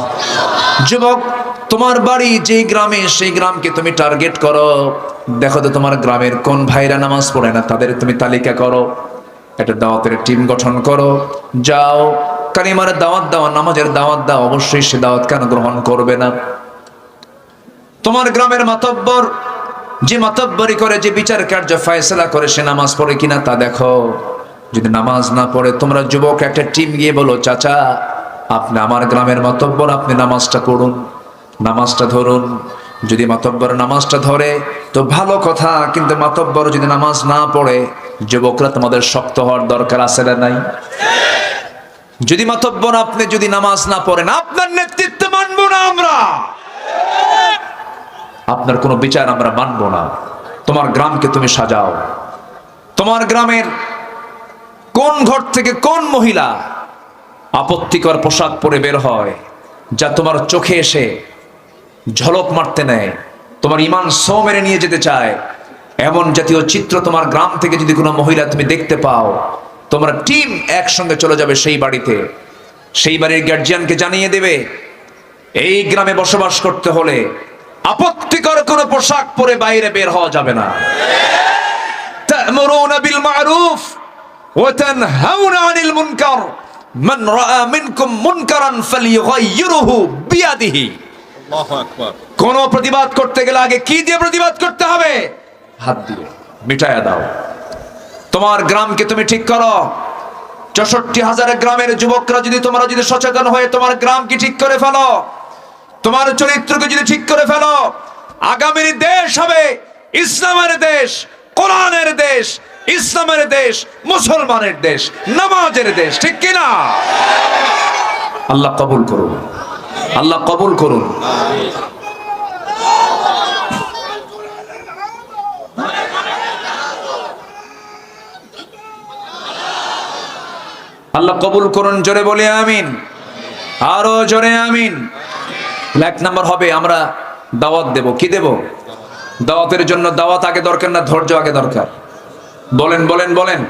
যুবক, তোমার বাড়ি যেই গ্রামে, সেই গ্রামকে তুমি টার্গেট করো। দেখো তো তোমার গ্রামের কোন ভাইরা নামাজ পড়ে না, তাদের তুমি তালিকা করো, একটা দাওয়াতের টিম গঠন করো, যাও কালিমার দাওয়াত দাও, নামাজের দাওয়াত দাও। অবশ্যই সে দাওয়াত কেন গ্রহণ করবে না? তোমার গ্রামের মাতব্বর, যে মাতব্বরি করে, যে বিচার কার্য ফয়সালা করে, সে নামাজ পড়ে কিনা তা দেখো। যদি নামাজ না পড়ে, তোমরা যুবক একটা টিম গিয়ে বলো, চাচা আপনি আমার গ্রামের মাতব্বর, আপনি নামাজটা পড়ুন, নামাজটা ধরুন। যদি মাতব্বর নামাজটা ধরে তো ভালো কথা, কিন্তু মাতব্বর যদি নামাজ না পড়ে, যুবকরা তোমাদের শক্ত হওয়ার দরকার আছে না নাই? যদি মাতব্বর আপনি যদি নামাজ না পড়েন, আপনার নেতৃত্ব মানবো না আমরা। আপনার কোনো বিচার আমরা মানব না। তোমার গ্রামকে তুমি সাজাও। তোমার গ্রামের কোন ঘর থেকে কোন মহিলা আপত্তিকর পোশাক পরে বের হয়, যা তোমার চোখে এসে ঝলক মারতে নেয়, তোমার ইমান সো মেরে নিয়ে যেতে চায়, এমন জাতীয় চিত্র তোমার গ্রাম থেকে যদি কোনো মহিলা তুমি দেখতে পাও, তোমরা টিম একসঙ্গে চলে যাবে সেই বাড়িতে, সেই বাড়ির গার্জিয়ানকে জানিয়ে দেবে এই গ্রামে বসবাস করতে হলে আপত্তিকর কোনো পোশাক পরে বাইরে বের হওয়া যাবে না। তা'মুরুনা বিল মা'রুফ ওয়া তানহাউনা আনিল মুনকার মান রাআ মিনকুম মুনকারান ফালিয়ুগাইয়িরহু বিয়াদিহি। আল্লাহু আকবার। কোন প্রতিবাদ করতে গেলে আগে কি দিয়ে প্রতিবাদ করতে হবে? হাত দিয়ে মিটায়া দাও। তোমার গ্রামকে তুমি ঠিক করো। ৬৪,০০০ গ্রামের যুবকরা যদি তোমরা যদি সচেতন হয়ে তোমার গ্রামকে ঠিক করে ফেলো, তোমার চরিত্রকে যদি ঠিক করে ফেলো, আগামীর দেশ হবে ইসলামের দেশ, কোরআনের দেশ, ইসলামের দেশ, মুসলমানের দেশ, নামাজের দেশ, ঠিক কিনা? আল্লাহ কবুল করুন, আল্লাহ কবুল করুন। আল্লাহ কবুল করুন। জোরে বলে আমিন, আরো জোরে আমিন। এক নাম্বার হবে আমরা দাওয়াত দেব। কি দেব? দাওয়াতের জন্য দাওয়াত আগে দরকার না ধৈর্য আগে দরকার? বলেন বলেন বলেন।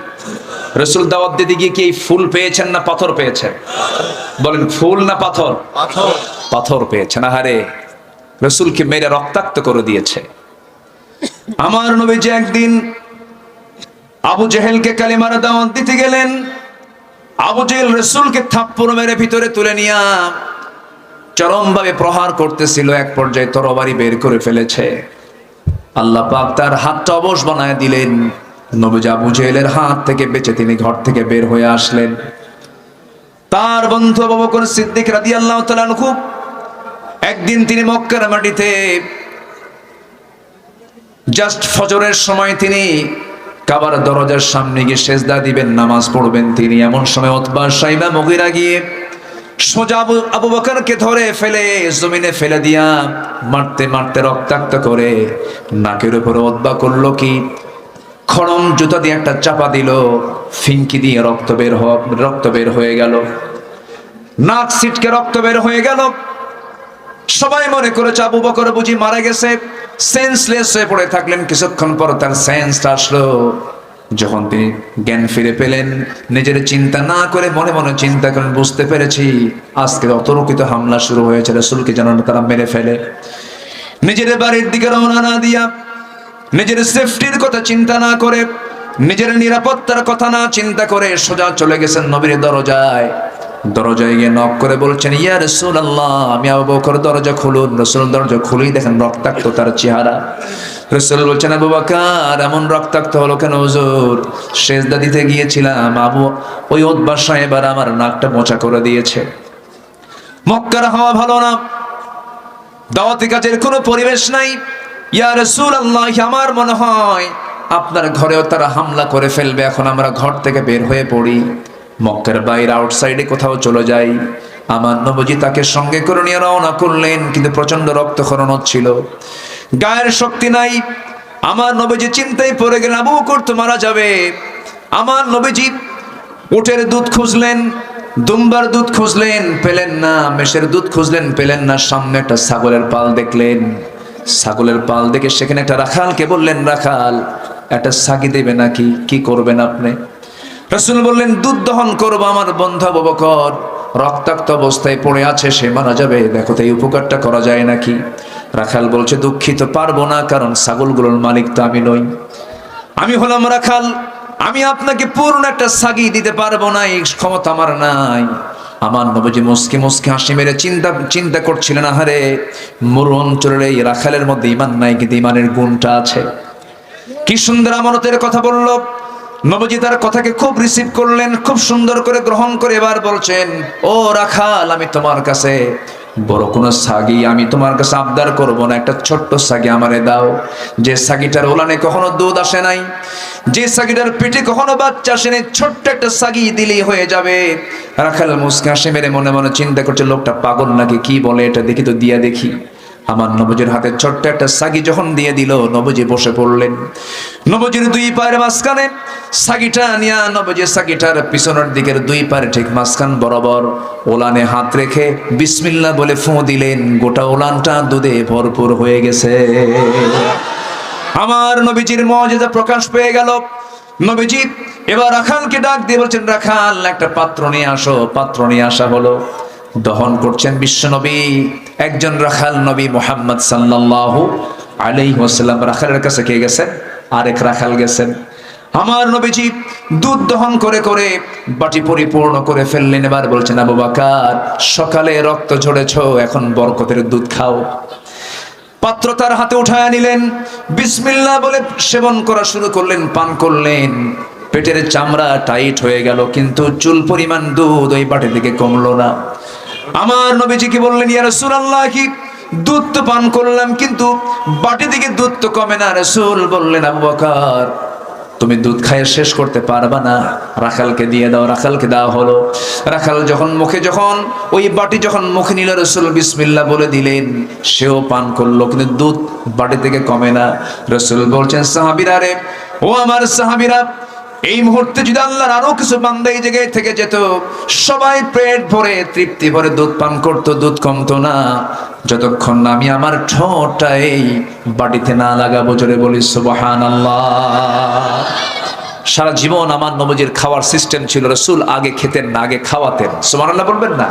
রাসূল দাওয়াত দিতে গিয়ে কি ফুল পেয়েছেন না পাথর পেয়েছেন? বলেন, ফুল না পাথর? পাথর। পাথর পেয়েছেন। আহারে, রাসূলকে মেরে রক্তাক্ত করে দিয়েছে। আমার নবীজি একদিন আবু জেহেলকে কালিমার দাওয়াত দিতে গেলেন। আবু জেহেল রাসূলকে থাপ্পড় মেরে ভিতরে তুলে নিয়ে চরমভাবে প্রহার করতেছিল। এক পর্যায়ে তরবারি বের করে ফেলেছে। আল্লাহ পাক তার হাতটা অবশ বানায় দিলেন। নবীজি আবু জেহেলের হাত থেকে বেঁচে তিনি ঘর থেকে বের হয়ে আসলেন। তার বন্ধু আবু বকর সিদ্দিক রাদিয়াল্লাহু তাআলা আনহু একদিন তিনি মক্কার মাটিতে জাস্ট ফজরের সময় তিনি কাবার দরজার সামনে গিয়ে সেজদা দিবেন, নামাজ পড়বেন। তিনি এমন সময় উতবা সাইবা মুগীরা গিয়ে সোজা আবু বকরকে ধরে ফেলে জমিনে ফেলে দিয়া মারতে মারতে রক্তাক্ত করে নাকের উপরে উতবা করলো কি, খড়ম জুতা দিয়ে একটা চাপা দিল, ফিনকি দিয়ে রক্ত বের হয়ে গেল, নাক ছিটকে রক্ত বের হয়ে গেল। সবাই মনে করেছে আবু বকর বুঝি মারা গেছে, সেন্সলেস হয়ে পড়ে থাকলেন। কিছুক্ষণ পর তার সেন্সটা আসলো। যখন তিনি জ্ঞান ফিরে পেলেন, নিজের চিন্তা না করে মনে মনে চিন্তা করেন, বুঝতে পেরেছি আজকে অতর্কিত হামলা শুরু হয়েছে, রাসূলকে যেন তারা মেরে ফেলে। নিজের বাড়ির দিকে রওনা না দিয়া, নিজের সেফটির কথা চিন্তা না করে, নিজের নিরাপত্তার কথা না চিন্তা করে সোজা চলে গেছেন নবীর দরজায়। দরজায় গিয়ে নক করে বলছেন, ইয়া রাসূলুল্লাহ, আমি আবু বকর, দরজা খুলুন। রাসূল দরজা খুলেই দেখেন রক্তাক্ত তার চেহারা। রাসূল বলছেন, আবু বকর, এমন রক্তাক্ত হলো কেন হুজুর? সেজদা দিতে গিয়েছিলাম, ওই উতবা সাহেব আর আমার নাকটা মোচা করে দিয়েছে। মক্কার হাওয়া ভালো না, দাওয়াতি কাজের কোনো পরিবেশ নাই। ইয়া রাসূলুল্লাহ, আমার মনে হয় আপনার ঘরেও তারা হামলা করে ফেলবে। এখন আমরা ঘর থেকে বের হয়ে পড়ি, মক্কার বাইরে আউটসাইডে কোথাও চলে যাই। আমার নবীজি তাকে সঙ্গে করে নিয়ে রওনা করলেন, কিন্তু প্রচন্ড রক্তক্ষরণ হচ্ছিল, গায়ের শক্তি নাই। আমার নবীজি চিন্তায় পড়ে গেলেন, আবু বকর তো মারা যাবে। আমার নবীজি উটের দুধ খুঁজলেন, দুম্বার দুধ খুঁজলেন, পেলেন না। মেষের দুধ খুঁজলেন, পেলেন না। সামনে একটা ছাগলের পাল দেখলেন। ছাগলের পাল দেখে সেখানে একটা রাখালকে বললেন, রাখাল, একটা ছাগি দেবে নাকি? কি করবেন আপনি? রাসূল বললেন, দুধ দহন করবো। আমার বন্ধু আবু বকর রক্তাক্ত অবস্থায় পড়ে আছে, সে মারা যাবে, দেখো তো এই উপকারটা করা যায় নাকি? রাখাল বলছে, দুঃখিত, পারবো না, কারণ ছাগলগুলোর মালিক তো আমি নই, আমি হলাম রাখাল। আমি আপনাকে পূর্ণ একটা ছাগি দিতে পারবো না, এই ক্ষমতা আমার নাই। আমার নবীজি মুসকি মুসকি হাসি মেরে চিন্তা করছিলেন, আহারে, মরু অঞ্চলের এই রাখালের মধ্যে ঈমান নাই, কিন্তু ঈমানের গুণটা আছে। কি সুন্দর আমানতের কথা বলল। নবীজি তার কথাকে খুব রিসিভ করলেন, খুব সুন্দর করে গ্রহণ করে এবার বলছেন, ও রাখাল, আমি তোমার কাছে বড় কোনো ছাগি আমি তোমার কাছে আবদার করব না, একটা ছোট্ট ছাগি আমারে দাও, যে ছাগিটার ওলানে কখনো দুধ আসে নাই, যে ছাগিটার পেটে কখনো বাচ্চা আসে নাই, ছোট্ট একটা ছাগি দিলেই হয়ে যাবে। রাখাল মুসকি হাসি মেরে মনে মনে চিন্তা করছে, লোকটা পাগল নাকি, কি বলে এটা, দেখি তো দিয়া দেখি। আমার নবীজির হাতে ছোট্ট একটা সাগি যখন দিয়ে দিল, নবীজি বসে পড়লেন। নবীজির দুই পায়ের মাঝখানে সাগিটা নিয়ে নবীজি সাগিটার পিছনের দিকের দুই পায়ের ঠিক মাঝখান বরাবর ওলানে হাত রেখে বিসমিল্লাহ বলে ফুঁ দিলেন। গোটা ওলানটা দুধে ভরপুর হয়ে গেছে। আমার নবীজির মুআজিজা প্রকাশ পেয়ে গেল। নবীজি এবার রাখালকে ডাক দিয়ে বলছেন, রাখাল একটা পাত্র নিয়ে আসো। পাত্র নিয়ে আসা হলো। দহন করছেন বিশ্বনবী, একজন রাখাল নবী মুহাম্মদ সাল্লাল্লাহু আলাইহি ওয়াসাল্লাম। রাখালের কাছে কে গেছেন? আরেক রাখাল গেছেন। আমার নবীজি দুধ দহন করে করে বাটি পরিপূর্ণ করে ফেললেন। এবার বলছেন, আবু বকর, সকালে রক্ত ঝরেছো, এখন বরকতের দুধ খাও। পাত্র তার হাতে উঠায় নিলেন, বিসমিল্লাহ বলে সেবন করা শুরু করলেন, পান করলেন। পেটের চামড়া টাইট হয়ে গেল, কিন্তু চুল পরিমাণ দুধ ওই বাটি থেকে কমলো না। আমার নবীজি কি বললেন, ইয়া রাসূলুল্লাহ, কি দুধ তো পান করলাম, কিন্তু বাটি থেকে দুধ তো কমে না। রাসূল বললেন, আবু বকর, তুমি দুধ খাইয়ে শেষ করতে পারবা না, রাখালকে দিয়ে দাও। রাখালকে দেওয়া হলো। রাখাল যখন মুখে যখন ওই বাটি যখন মুখে নিল, রাসূল বিসমিল্লাহ বলে দিলেন, সেও পান করলো, কিন্তু দুধ বাটি থেকে কমে না। রাসূল বলছেন, সাহাবীরা রে, ও আমার সাহাবীরা, এই মুহূর্তে যদি আল্লাহর আরো কিছু বান্দা এই জায়গায় থেকে যেত, সবাই পেট ভরে তৃপ্তি ভরে দুধ পান করতো, দুধ কমতো না, যতক্ষণ না আমি আমার ঠোঁটটা এই বাটিতে না লাগাবো। জোরে বলি সুবহানাল্লাহ। সারা জীবন আমার নবীজির খাওয়ার সিস্টেম ছিল, রাসূল আগে খেতেন না, আগে খাওয়াতেন। সুবহানাল্লাহ বলবেন না?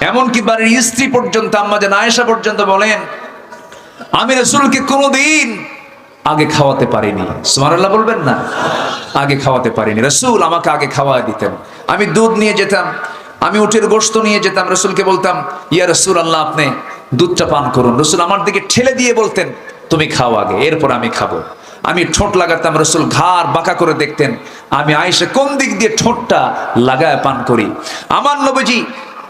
এমনকি বাড়ির স্ত্রী পর্যন্ত, আম্মা জান আয়েশা পর্যন্ত বলেন, আমি রাসূলকে কোনোদিন আগে খাওয়াতে পারিনি। সুবহানাল্লাহ বলবেন না? আগে খাওয়াতে পারিনি। রাসূল আমাকে আগে খাওয়ায় দিতেন। আমি দুধ নিয়ে যেতাম, আমি উটের গোশত নিয়ে যেতাম, রাসূলকে বলতাম, ইয়া রাসূলুল্লাহ, আপনি দুধটা পান করুন। রাসূল আমার দিকে ঠেলে দিয়ে বলতেন, তুমি খাও আগে, এরপর আমি খাবো। আমি ঠোঁট লাগাতাম, রাসূল ঘাড় বাঁকা করে দেখতেন আমি আয়েশা কোন দিক দিয়ে ঠোঁটটা লাগায় পান করি। আমার নবীজি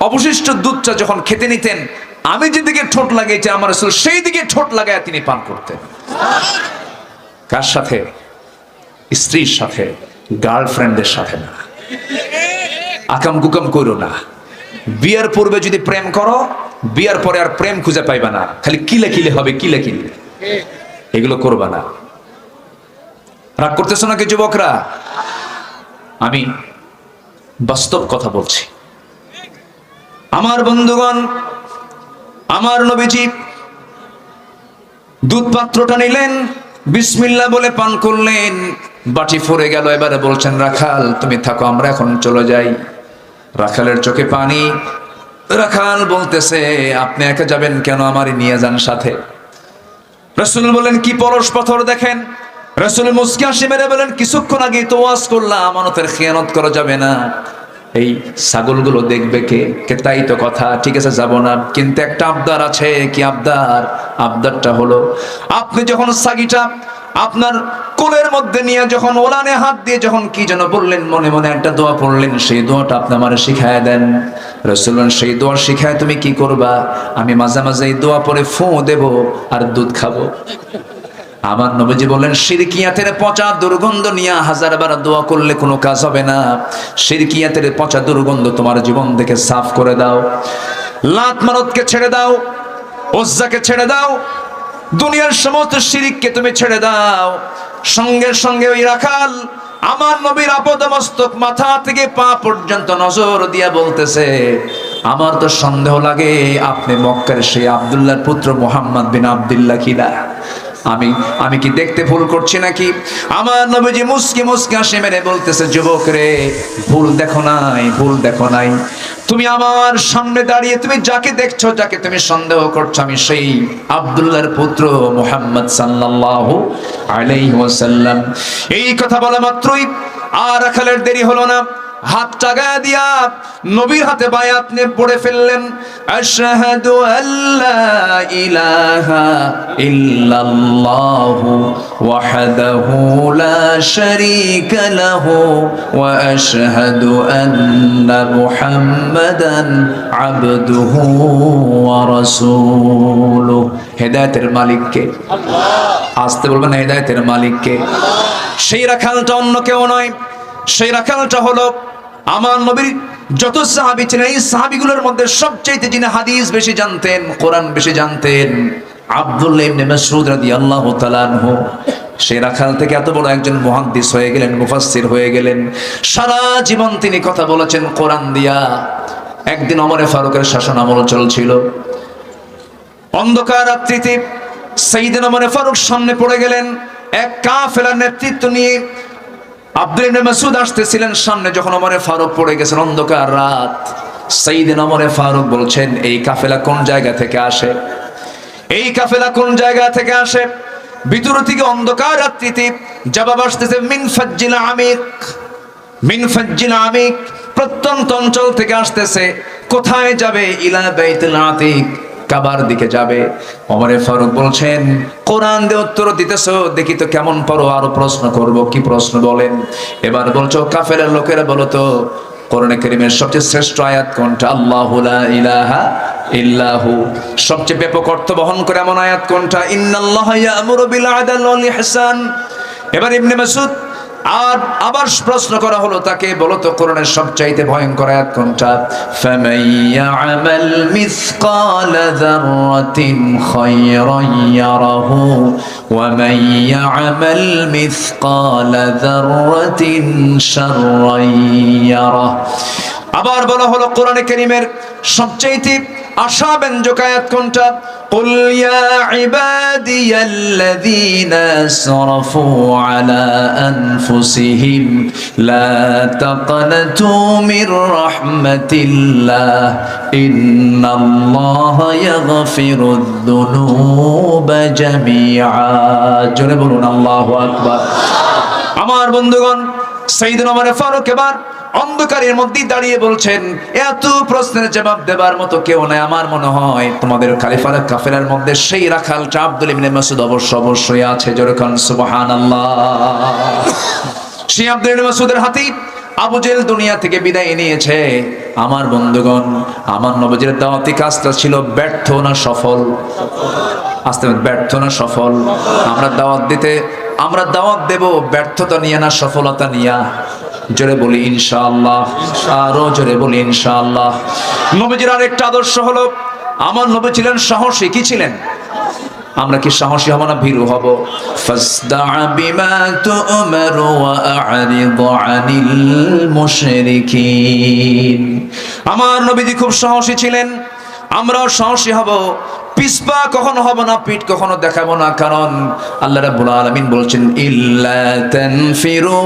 অবশিষ্ট দুধটা যখন খেতে নিতেন, আমি যেদিকে ঠোঁট লাগাইছি আমার রাসূল সেই দিকে ঠোঁট লাগায় তিনি পান করতেন। কার সাথে? স্ত্রীর সাথে, গার্লফ্রেন্ডের সাথে না। আকাম কুকাম করো না। বিয়ের পূর্বে যদি প্রেম করো, বিয়ের পরে আর প্রেম খুঁজে পাইবা না, খালি কিলে কিলে হবে, কিলে কিলে। এগুলো করবা না। রাগ করতেছ নাকি যুবকরা? আমি বাস্তব কথা বলছি। আমার বন্ধুগণ, আমার নবীজি দুধ পাত্রটা নিলেন, বিসমিল্লাহ বলে পান করলেন, বাটি ফুরে গেল। এবারে বলছেন, রাখাল তুমি থাকো, আমরা এখন চলে যাই। রাখালের চোখে পানি। রাখাল বলতেছে, আপনি একা যাবেন কেন? আমারই নিয়ে যান সাথে। রাসূল বলেন, কি পরশ পাথর দেখেন? রাসূল মুস্কি হাসি মেরে বলেন, কিছুক্ষণ আগে তো ওয়াজ করলাম, আমানতের খেয়ানত করা যাবে না। এই ছাগলগুলো দেখবে কে? তাই তো কথা, ঠিক আছে যাব না, কিন্তু একটা আবদার আছে। কি আবদার? আবদারটা হলো, আপনি যখন সাগিটা আপনার কোলের মধ্যে নিয়ে যখন ওলানে হাত দিয়ে যখন কি যেন বললেন, মনে মনে একটা দোয়া পড়লেন, সেই দোয়াটা আপনি আমারে শিখায় দেন। রাসূল বলেন, সেই দোয়া শিখায় তুমি কি করবা? আমি মাঝে মাঝে এই দোয়া পরে ফুঁ দেব আর দুধ খাবো। আমার নবীজি বললেন, শিরকিয়াতের পচা দুর্গন্ধ নিয়ে হাজারবার দোয়া করলে কোনো কাজ হবে না। শিরকিয়াতের পচা দুর্গন্ধ তোমার জীবন থেকে সাফ করে দাও। লাত মানতকে ছেড়ে দাও, উজ্জাকে ছেড়ে দাও, দুনিয়ার সমস্ত শিরিককে তুমি ছেড়ে দাও। সঙ্গে সঙ্গে ওই রাখাল আমার নবীর আপাদমস্তক মাথা থেকে পা পর্যন্ত নজর দিয়া বলতেছে, আমার তো সন্দেহ লাগে আপনি মক্কার সেই আব্দুল্লাহর পুত্র মুহাম্মদ বিন আব্দুল্লাহ কিনা। আমি কি দেখতে ভুল করছি নাকি? আমার নবীজি মুস্কি মুস্কি হাসি মেরে বলতেছে, যুবক রে, ভুল দেখো নাই, ভুল দেখো নাই। তুমি আমার সামনে দাঁড়িয়ে তুমি যাকে দেখছো, যাকে তুমি সন্দেহ করছো, আমি সেই আব্দুল্লাহর পুত্র মুহাম্মদ সাল্লাল্লাহু আলাইহি ওয়াসাল্লাম। এই কথা বলা মাত্রই আর রাখালের দেরি হলো না, হাত টাকা দিয়া নবীর হাতে বায়াত নিয়ে পড়ে ফেললেন। আশহাদু আল্লা ইলাহা ইল্লাল্লাহু ওয়াহদাহু লা শারীকা লাহু ওয়া আশহাদু আন্না মুহাম্মাদান আবদুহু ওয়া রাসূলুহু। হেদায়েতের মালিক কে? আল্লাহ। আসতে বলবেন, হেদায়েতের মালিক কে? সেই রাখালটা অন্য কেউ নয়, সেই রাখালটা হলো আমার নবীর যত সাহাবী ছিলেন এই সাহাবীগুলোর মধ্যে সবচেয়ে যিনি হাদিস বেশি জানতেন, কোরআন বেশি জানতেন, আব্দুল্লাহ ইবনে মাসউদ রাদিয়াল্লাহু তাআলা আনহু। সে রাখাল থেকে এত বড় একজন মুহাদ্দিস হয়ে গেলেন, মুফাসসির হয়ে গেলেন। সারা জীবন তিনি কথা বলেছেন কোরআন দিয়া। একদিন ওমর ফারুকের শাসন আমল চলছিল, অন্ধকার রাত্রিতে সাইয়েদনা ওমর ফারুক সামনে পড়ে গেলেন। এক কাফেলার নেতৃত্ব নিয়ে আব্দুল্লাহ ইবনে মাসউদ আসতেছিলেন সামনে। যখন ওমর ফারুক পড়ে গেছেন, অন্ধকার রাত, সাইয়েদনা ওমর ফারুক বলছেন, এই কাফেলা কোন জায়গা থেকে আসে? এই কাফেলা কোন জায়গা থেকে আসে? ভিতর থেকে অন্ধকার রাত্রিতে জবাব আসতেছে, মিন ফাজ্জিল আমিক, মিন ফাজ্জিল আমিক, প্রত্যন্ত অঞ্চল থেকে আসতেছে। কোথায় যাবে? ইলা বাইতুল আতিক, কাবার দিকে যাবে। ওমর ফারুক বলছেন, কোরআন দিয়ে উত্তর দিতেছো, দেখি তো কেমন পারো। আরো প্রশ্ন করব। কি প্রশ্ন বলেন? এবার বলছো, কাফেরের লোকেরা বলো তো কোরআনে কারীমের সবচেয়ে শ্রেষ্ঠ আয়াত কোনটা? আল্লাহু লা ইলাহা ইল্লাহু। সবচেয়ে ব্যাপক অর্থ বহন করে এমন আয়াত কোনটা? ইন্নাল্লাহা ইয়া'মুরু বিল আদল ওয়াল ইহসান। এবার ইবনে মাসউদ আবার প্রশ্ন করা হলো তাকে, বলো তো কোরআনের সবচাইতে ভয়ঙ্কর আয়াত কোনটা? ফামান ইয়া'মাল মিসকালা যাররাতিন খায়রান ইয়ারাহু ওয়া মান ইয়া'মাল মিসকালা যাররাতিন শাররান ইয়ারাহু। আবার বলা হলো কোরআনে কারীমের সবচাইতে আশাব্যঞ্জক আয়াত কোনটা? কুল ইয়া ইবাদিয়াল্লাযীনা আসরাফু আলা আনফুসিহিম লা তাকনাতু মির রাহমাতিল্লাহ ইন্নাল্লাহা ইয়াগফিরুদ যুনুবা জামিআ। জোরে বলুন আল্লাহু আকবার। আমার বন্ধুগণ, সাইয়েদনা ওমর ফারুক এবার অন্ধকারের মধ্যে দাঁড়িয়ে বলছেন, এত প্রশ্নের জবাব দেবার মতো কেউ নাই। আমার মনে হয় তোমাদের খলিফার কাফেলার মধ্যে সেই রাখালটা আব্দুল্লাহ ইবনে মাসউদ অবশ্যই আছে। জোরে কোন সুবহানাল্লাহ। সেই আব্দুল্লাহ ইবনে মাসউদের হাতে আবু জেহেল দুনিয়া থেকে বিদায় নিয়েছে। আমার বন্ধুগণ, আমার নবীর দাওয়াতি কাজটা ছিল ব্যর্থ না সফল? আস্তে ব্যর্থ না সফল? আমরা দাওয়াত দেব ব্যর্থতা নিয়ে না সফলতা নিয়ে? জোরে বলি ইনশাআল্লাহ। আরো জোরে বলি ইনশাআল্লাহ। নবীজির আরেকটা আদর্শ হলো, আমার নবী ছিলেন সাহসী। কি ছিলেন? আমরা কি সাহসী হব না ভীরু হব? ফাসদা বিমা তু'মারু ওয়া আ'রিদ আনিল মুশরিকিন। আমার নবীজি খুব সাহসী ছিলেন, আমরাও সাহসী হব। পিছপা কখনো হব না, পিঠ কখনো দেখাবো না। কারণ আল্লাহ রাব্বুল আলামিন বলছেন, ইল্লা তানফিরু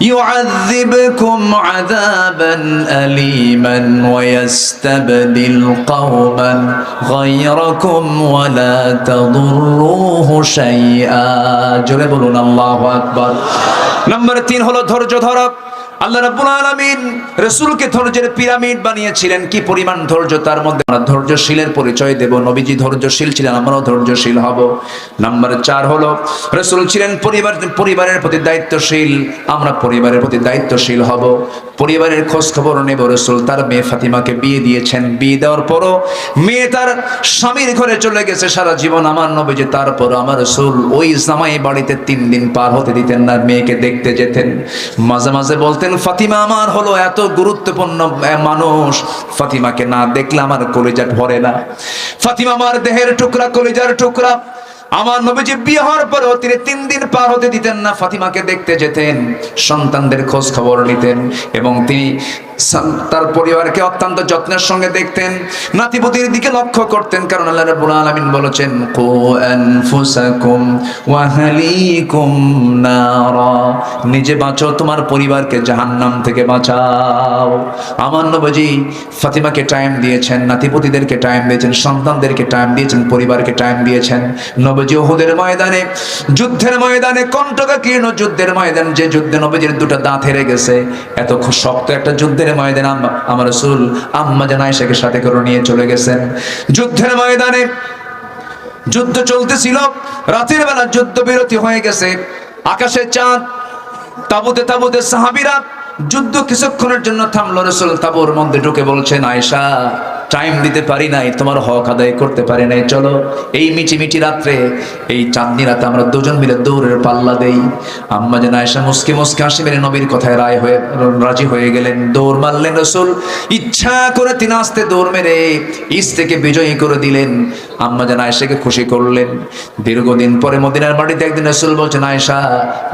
ইউআযিবকুম আযাবান আলীমান ওয়া ইস্তাবদিল কওমান গায়রাকুম ওয়া লা তাদুররুহু শাইআ। জোরে বলুন আল্লাহু আকবার। নাম্বার 3 হলো ধৈর্য ধরা। আল্লাহ রাব্বুল আলামিন রাসূলকে ধৈর্যের পিরামিড বানিয়েছিলেন। কি পরিমাণ ধৈর্য তার মধ্যে! আমরা ধৈর্যশীলের পরিচয় দেব। নবীজি ধৈর্যশীল ছিলেন, আমরাও ধৈর্যশীল হব। নাম্বার 4 হলো রাসূল ছিলেন পরিবারের প্রতি দায়িত্বশীল। আমরা পরিবারের প্রতি দায়িত্বশীল হব, পরিবারের খোঁজ খবর নেব। রাসূল তার মেয়ে ফাতিমাকে বিয়ে দিয়েছেন। বিয়ে দেওয়ার পরও মেয়ে তার স্বামীর ঘরে চলে গেছে সারা জীবন। আমার নবীজি তারপর আমার রাসূল ওই জামাই বাড়িতে 3 দিন পার হতে দিতেন না। মেয়েকে দেখতে যেতেন, মাঝে মাঝে বলতেন, ফাতিমা আমার হলো এত গুরুত্বপূর্ণ মানুষ, ফাতিমাকে না দেখলে আমার কলিজা ভরে না। ফাতিমা আমার দেহের টুকরা, কলিজার টুকরা। আমার নবীজি বিয়ে হওয়ার পরেও তিনি 3 দিন পার হতে দিতেন না। ফাতিমাকে দেখতে যেতেন, সন্তানদের খোঁজ খবর নিতেন এবং তিনি তার পরিবারকে অত্যন্ত যত্নের সঙ্গে দেখতেন, নাতিপুতির দিকে লক্ষ্য করতেন। কারণ আল্লাহ রাব্বুল আলামিন বলেছেন, কু আনফুসাকুম ওয়া আহলিকুম নারা। নিজে বাঁচো, তোমার পরিবারকে জাহান্নাম থেকে বাঁচাও। আমার নবীজি ফাতিমাকে টাইম দিয়েছেন, নাতিপুতিদেরকে টাইম দিয়েছেন, সন্তানদেরকে টাইম দিয়েছেন, পরিবারকে টাইম দিয়েছেন। নবীজি উহুদের ময়দানে, যুদ্ধের ময়দানে, কণ্টকাকীর্ণ যুদ্ধের ময়দান, যে যুদ্ধে নবীজির 2টা দাঁত হেরে গেছে, এত শক্ত একটা যুদ্ধের ময়দানে আমার রাসূল আম্মা জান আয়েশাকে সাথে করে নিয়ে চলে গেছেন। যুদ্ধের ময়দানে যুদ্ধ চলতেছিল, রাতের বেলা যুদ্ধ বিরতি হয়ে গেছে, আকাশে চাঁদ, তাবুতে তাবুতে সাহাবীরা। যুদ্ধ কিছুক্ষণের জন্য থামলো। রাসূল তাবুর মধ্যে ঢুকে বলছেন, আয়েশা টাইম দিতে পারি নাই, তোমার হক আদায় করতে পারি নাই, চলো এই মিটি রাত্রে, এই চাঁদনি রাতে আমরা দুজন মিলে দৌড়ের পাল্লা দেই। আম্মা জান আয়েশা মুস্কি মুস্কি হাসি মেরে নবীর কথায় রাজি হয়ে গেলেন। দৌড় মারলেন রাসূল, ইচ্ছা করে তিনি আস্তে দৌড় মেরে ইসকে বিজয়ী করে দিলেন। আম্মা জান আয়েশাকে খুশি করলেন। দীর্ঘদিন পরে মদিনার মাটিতে একদিন রাসূল বলছেন, আয়েশা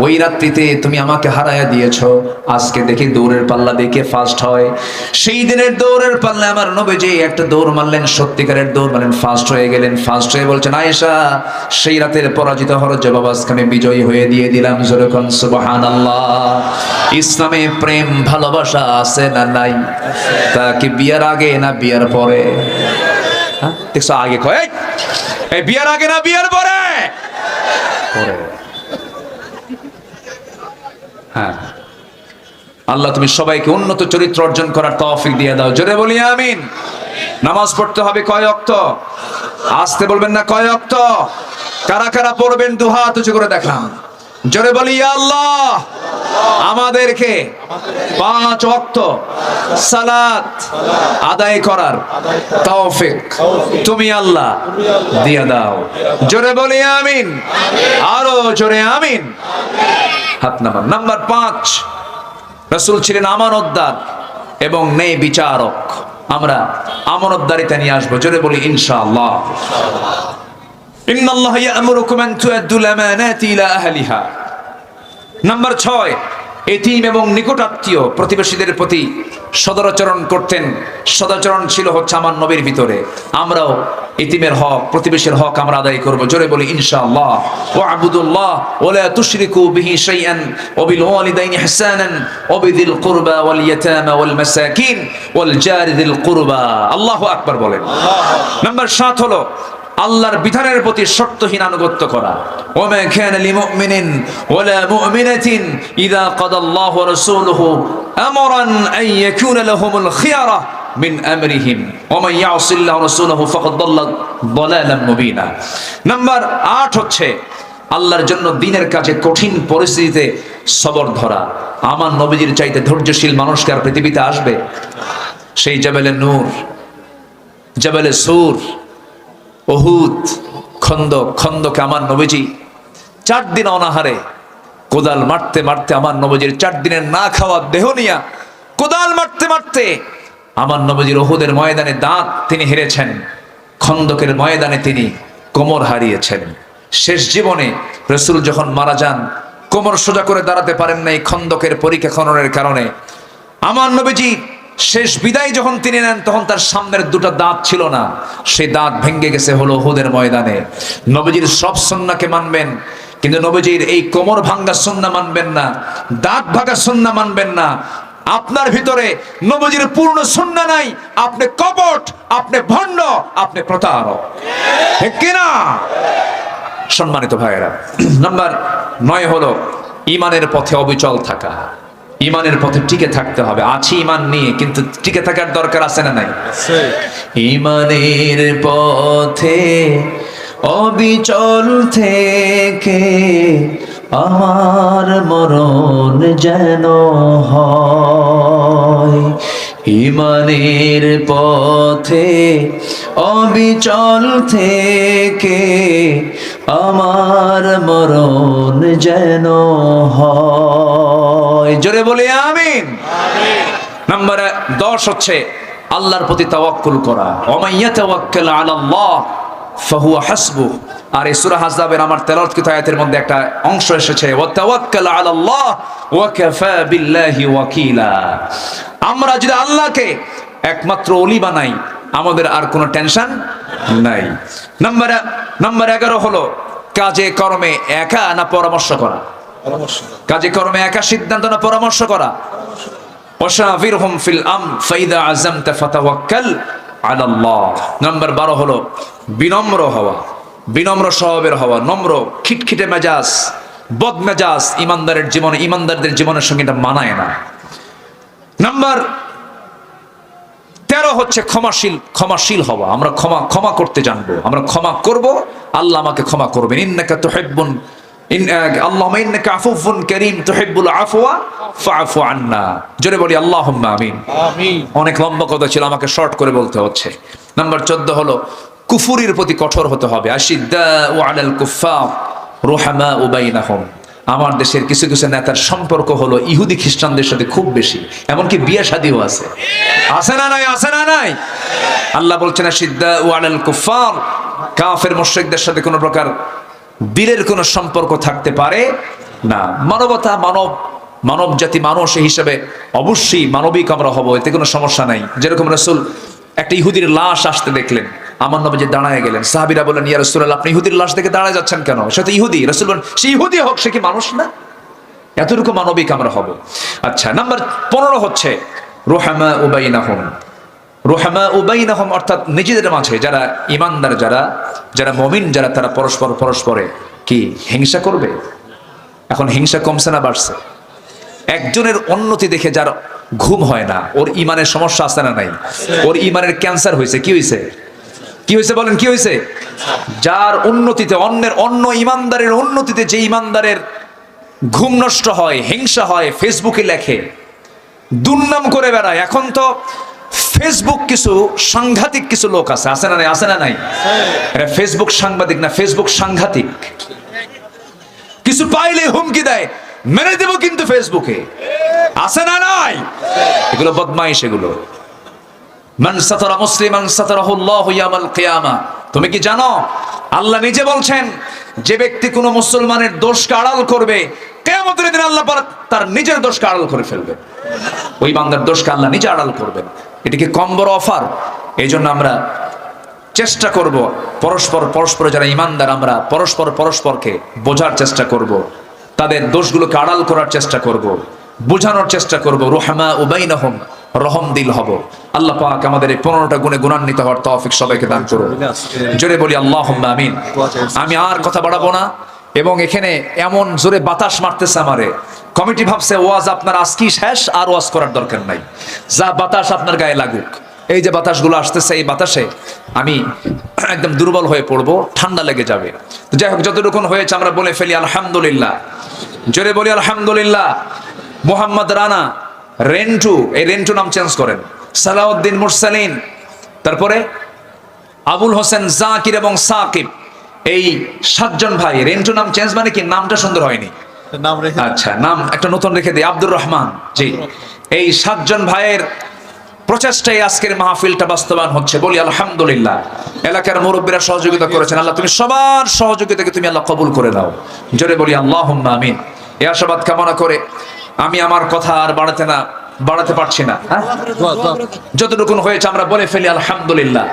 ওই রাত্রিতে তুমি আমাকে হারায়া দিয়েছো, আজকে দেখি দৌড়ের পাল্লা দেখে ফার্স্ট হয়। সেই দিনের দৌড়ের পাল্লা আমার নবীজি একটা দৌড় মারলেন, সত্যিকারের দৌড় মারলেন, ফার্স্ট হয়ে গেলেন। ফার্স্ট হয়ে বলছেন, আয়েশা সেই রাতের পরাজিত হওয়ার জবাব আজকে আমি বিজয়ী হয়ে দিয়ে দিলাম। জোরে কোন সুবহানাল্লাহ। ইসলামে প্রেম ভালোবাসা আছে না নাই? তা কি বিয়ার আগে না বিয়ার পরে? হ্যাঁ দেখছো, আগে কয় এই বিয়ার আগে না বিয়ার পরে? পরে। হ্যাঁ, আল্লাহ তুমি সবাইকে উন্নত চরিত্র অর্জন করার তৌফিক দিয়ে দাও। জোরে বলি আমিন। নামাজ পড়তে হবে কয় ওয়াক্ত? আসতে বলবেন না, কয় ওয়াক্ত? কারা কারা পড়বেন দু হাত উঁচু করে দেখান। জোরে বলি ইয়া আল্লাহ আমাদেরকে 5 ওয়াক্ত সালাত আদায় করার তৌফিক তুমি আল্লাহ দিয়ে দাও। জোরে বলি আমিন। আরো জোরে আমিন। হাত নামান। নাম্বার 5, রাসূল ছিলেন আমানতদার এবং ন্যায় বিচারক। আমরা আমানতদারিতা নিয়ে আসবো। জোরে বলি ইনশাআল্লাহ। ইন্নাল্লাহ ইয়া'মুরুকুম আন তু'আদ্দুল আমানাতি ইলা আহলিহা। নাম্বার 6, এতিম এবং নিকটাত্মীয় প্রতিবেশীদের প্রতি সদাচরণ করতেন। সদাচরণ ছিল হচ্ছে আমার নবীর ভিতরে। আমরাও এতিমের হক, প্রতিবেশীর হক আমরা আদায় করব। জোরে বলি ইনশাআল্লাহ। ওয়া'বুদুল্লাহ ওয়া লা তুশরিকু বিহি শাইআন ওয়া বিল ওয়ালিদাইনি ইহসানান ওয়া বিযিল কুরবা ওয়াল ইয়াতামা ওয়াল মাসাকিন ওয়াল জারি যিল কুরবা। আল্লাহু আকবার বলেন। নাম্বার 7 হলো আল্লাহর বিধানের প্রতি শর্তহীন আনুগত্য করা। ওমা কানা লিমুমিনিন ওয়ালা মুমিনাতিন ইযা কাদাল্লাহু ওয়া রাসূলুহু আমরান আন ইয়াকুনা লাহুমুল খিয়ারা মিন আমরিহিম ওয়া মান ইয়াসিল্লাহু ওয়া রাসূলুহু ফাকাদ দাল্লা দালালাম মুবিনা। নাম্বার 8 হচ্ছে আল্লাহর জন্য দ্বীনের কাছে কঠিন পরিস্থিতিতে সবর ধরা। আমার নবীজির চাইতে ধৈর্যশীল মানুষ কি আর পৃথিবীতে আসবে? সেই জাবালে নূর, জাবালে সূর, উহুদ, খন্দকে আমার নবীজি 4 দিন অনাহারে কোদাল মারতে মারতে, আমার নবীজির 4 দিনের না খাওয়া দেহ নিয়া কোদাল মারতে মারতে আমার নবীজির উহুদের ময়দানে দাঁত তিনি হেরেছেন, খন্দকের ময়দানে তিনি কোমর হারিয়েছেন। শেষ জীবনে রাসূল যখন মারা যান, কোমর সোজা করে দাঁড়াতে পারেন নাই খন্দকের পরীক্ষা খননের কারণে। আমার নবীজি শেষ বিদায় যখন তিনি নেন, তখন তার সামনের 2টা দাঁত ছিল না, সেই দাঁত ভেঙে গেছে হলো উহুদের ময়দানে। নবীজির সব সুন্নাহকে মানবেন, কিন্তু নবীজির এই কোমর ভাঙা সুন্নাহ মানবেন না, দাঁত ভাঙা সুন্নাহ মানবেন না। আপনার ভিতরে নবীজির পূর্ণ সুন্নাহ নাই, আপনি কপট, আপনি ভণ্ড, আপনি প্রতারক, ঠিক কি না? সম্মানিত ভাইয়েরা, নাম্বার 9 হলো ঈমানের পথে অবিচল থাকা। ঈমানের পথে টিকে থাকতে হবে। আছি ঈমান নিয়ে, কিন্তু টিকে থাকার দরকার আছে না নাই? ঈমানের পথে অবিচল থেকে আমার মরণ যেন হয়। ঈমানের পথে অবিচল থেকে আমার মরণ যেন হয়। জোরে বলি আমিন। নাম্বার 10 হচ্ছে আল্লাহর প্রতি তাওয়াক্কুল করা। ওয়া ইয়াতাওয়াক্কাল আলাল্লাহ ফাহুয়া হাসবুহ। আর এই সূরা আহজাবের আমার তেলাওয়াতকৃত আয়াতের মধ্যে একটা অংশ এসেছে, ওয়া তাওয়াক্কাল আলাল্লাহ ওয়া কাফা বিল্লাহি ওয়াকিলা। আমরা যদি আল্লাহকে একমাত্র ওলি বানাই, আমাদের আর কোনো টেনশন নাই। নাম্বার 11 হলো কাজে কর্মে একা না পরামর্শ করা। কাজে কর্মে একা সিদ্ধান্ত না পরামর্শ করা। ওয়াশাবিরহুম ফিল আমর ফাইদা আযামতা ফাতাওয়াক্কাল আলাল্লাহ। নাম্বার 12 হলো বিনম্র হওয়া, বিনম্র স্বভাবের হওয়া। নম্র, খিটখিটে মেজাজ, বদ মেজাজ ইমানদারের জীবনে, ইমানদারদের জীবনের সঙ্গে এটা মানায় না। নাম্বার 13 হচ্ছে ক্ষমাশীল হওয়া। আমরা ক্ষমা করতে জানবো, আমরা ক্ষমা করব, আল্লাহ আমাকে ক্ষমা করবেন। ইন্নাকা তুহিব্বুন আল্লাহুম্মা ইন্নাকা আফুফুন কারীম তুহিব্বুল আফওয়া ফাআফু আন্না। জোরে বলি আল্লাহুম্মা আমিন। আমিন। অনেক লম্বা কথা ছিল, আমাকে শর্ট করে বলতে হচ্ছে। নাম্বার 14 হলো কুফুরির প্রতি কঠোর হতে হবে। আশিদ্দাউ আলাল কুফফার রুহামাউ বাইনাহুম। আমার দেশের কিছু কিছু নেতার সম্পর্ক হলো ইহুদি খ্রিস্টানদের সাথে খুব বেশি, এমনকি বিয়ে শাদীও আছে। আছে না নাই? আছে না নাই? আল্লাহ বলছেন আশিদ্দাউ আলাল কুফফার, কাফের মুশরিকদের সাথে কোনো প্রকার বীরের কোনো সম্পর্ক থাকতে পারে না। মানবতা, মানব জাতি, মানুষ হিসেবে অবশ্যই মানবিক আমরা হব, এতে কোনো সমস্যা নাই। যেরকম রাসূল একটা ইহুদির লাশ আসতে দেখলেন, আমার নবী যে দাঁড়ায় গেলেন, সাহাবীরা বললেন ইয়া রাসূলুল্লাহ আপনি ইহুদির লাশ দেখে দাঁড়ায় যাচ্ছেন কেন? সে তো ইহুদি। রাসূল বলেন সে ইহুদি হোক, সে কি মানুষ না? এতটুকু মানবিক আমরা হব। আচ্ছা, নাম্বার 15 হচ্ছে রুহামাউ বাইনাহুম। রুহামাউ বাইনাহুম অর্থাৎ নিজেদের মাঝে যারা ঈমানদার, যারা মুমিন, যারা তারা পরস্পরে কি হিংসা করবে? এখন হিংসা কমছে না বাড়ছে? একজনের উন্নতি দেখে যার ঘুম হয় না, ওর ঈমানের সমস্যা আছে না নাই? ওর ঈমানের ক্যান্সার হয়েছে। কি হয়েছে? কি হয়েছে বলেন? কি হয়েছে? যার উন্নতিতে, অন্য ঈমানদারের উন্নতিতে যে ঈমানদারের ঘুম নষ্ট হয়, হিংসা হয়, ফেসবুকে লেখে, দুর্নাম করে বেড়ায়। এখন তো ফেসবুক কিছু সাংঘাতিক কিছু লোক আছে, আছে না নাই? আছে না নাই? আরে ফেসবুক সাংবাদিক না, ফেসবুক সাংঘাতিক। কিছু পাইলে হুমকি দেয়, মেরে দেব কিন্তু ফেসবুকে। আছে না নাই? এগুলো বদমাইশ। এগুলো মান সাতারা মুসলিমান সাতারাহুল্লাহু ইয়াওমাল কিয়ামা। তুমি কি জানো আল্লাহ নিজে বলছেন যে ব্যক্তি কোনো মুসলমানের দোষকে আড়াল করবে, কিয়ামতের দিন আল্লাহ পাক তার নিজের দোষকে আড়াল করে ফেলবে। ওই বান্দার দোষকে আল্লাহ নিজে আড়াল করবেন। এটা কি কম বড় অফার? এই জন্য আমরা চেষ্টা করব পরস্পর যারা ঈমানদার, আমরা পরস্পরকে বোঝার চেষ্টা করব, তাদের দোষগুলোকে আড়াল করার চেষ্টা করব, বোঝানোর চেষ্টা করব। রুহামাউ বাইনাহুম, রহম দিল হব। আল্লাহ পাক আমাদের এই 15টা গুণে গুণান্বিত হওয়ার তৌফিক সবাইকে দান করুন। জোরে বলি আল্লাহুম্মা আমিন। আমি আর কথা বাড়াবো না। এবং এখানে এমন জোরে বাতাস মারতেছে আমারে, কমিটি ভাবছে ওয়াজ আপনার আজকেই শেষ, আর ওয়াজ করার দরকার নাই, যা বাতাস আপনার গায়ে লাগুক। এই যে বাতাসগুলো আসতেছে, এই বাতাসে আমি একদম দুর্বল হয়ে পড়বো, ঠান্ডা লেগে যাবে। যাই হোক, যতটুকুন হয়েছে আমরা বলে ফেলি আলহামদুলিল্লাহ। জোরে বলি আলহামদুলিল্লাহ। মোহাম্মদ রানা, রেন্টু, এই রেন্টু নাম চেঞ্জ করেন, সালাউদ্দিন মুরসালিন, তারপরে আবুল হোসেন জাকির এবং সাকিব, এই 7 জন ভাই। রেন্টু নাম চেঞ্জ মানে কি? নামটা সুন্দর হয়নি, নাম রেখে, আচ্ছা নাম একটা নতুন রেখে দিই, আব্দুর রহমান। জি, এই 7 জন ভাইয়ের প্রচেষ্টায় আজকের মাহফিলটা বাস্তবায়ন হচ্ছে। বলি আলহামদুলিল্লাহ। এলাকার মুরব্বীরা সহযোগিতা করেছেন। আল্লাহ তুমি সবার সহযোগিতাকে তুমি আল্লাহ কবুল করে দাও। জোরে বলি আল্লাহুম্মা আমিন। এই আশাবাদ কামনা করে আমি আমার কথা আর বাড়াতে পারছি না। যতটুকুন হয়েছে আমরা বলে ফেলি আলহামদুলিল্লাহ।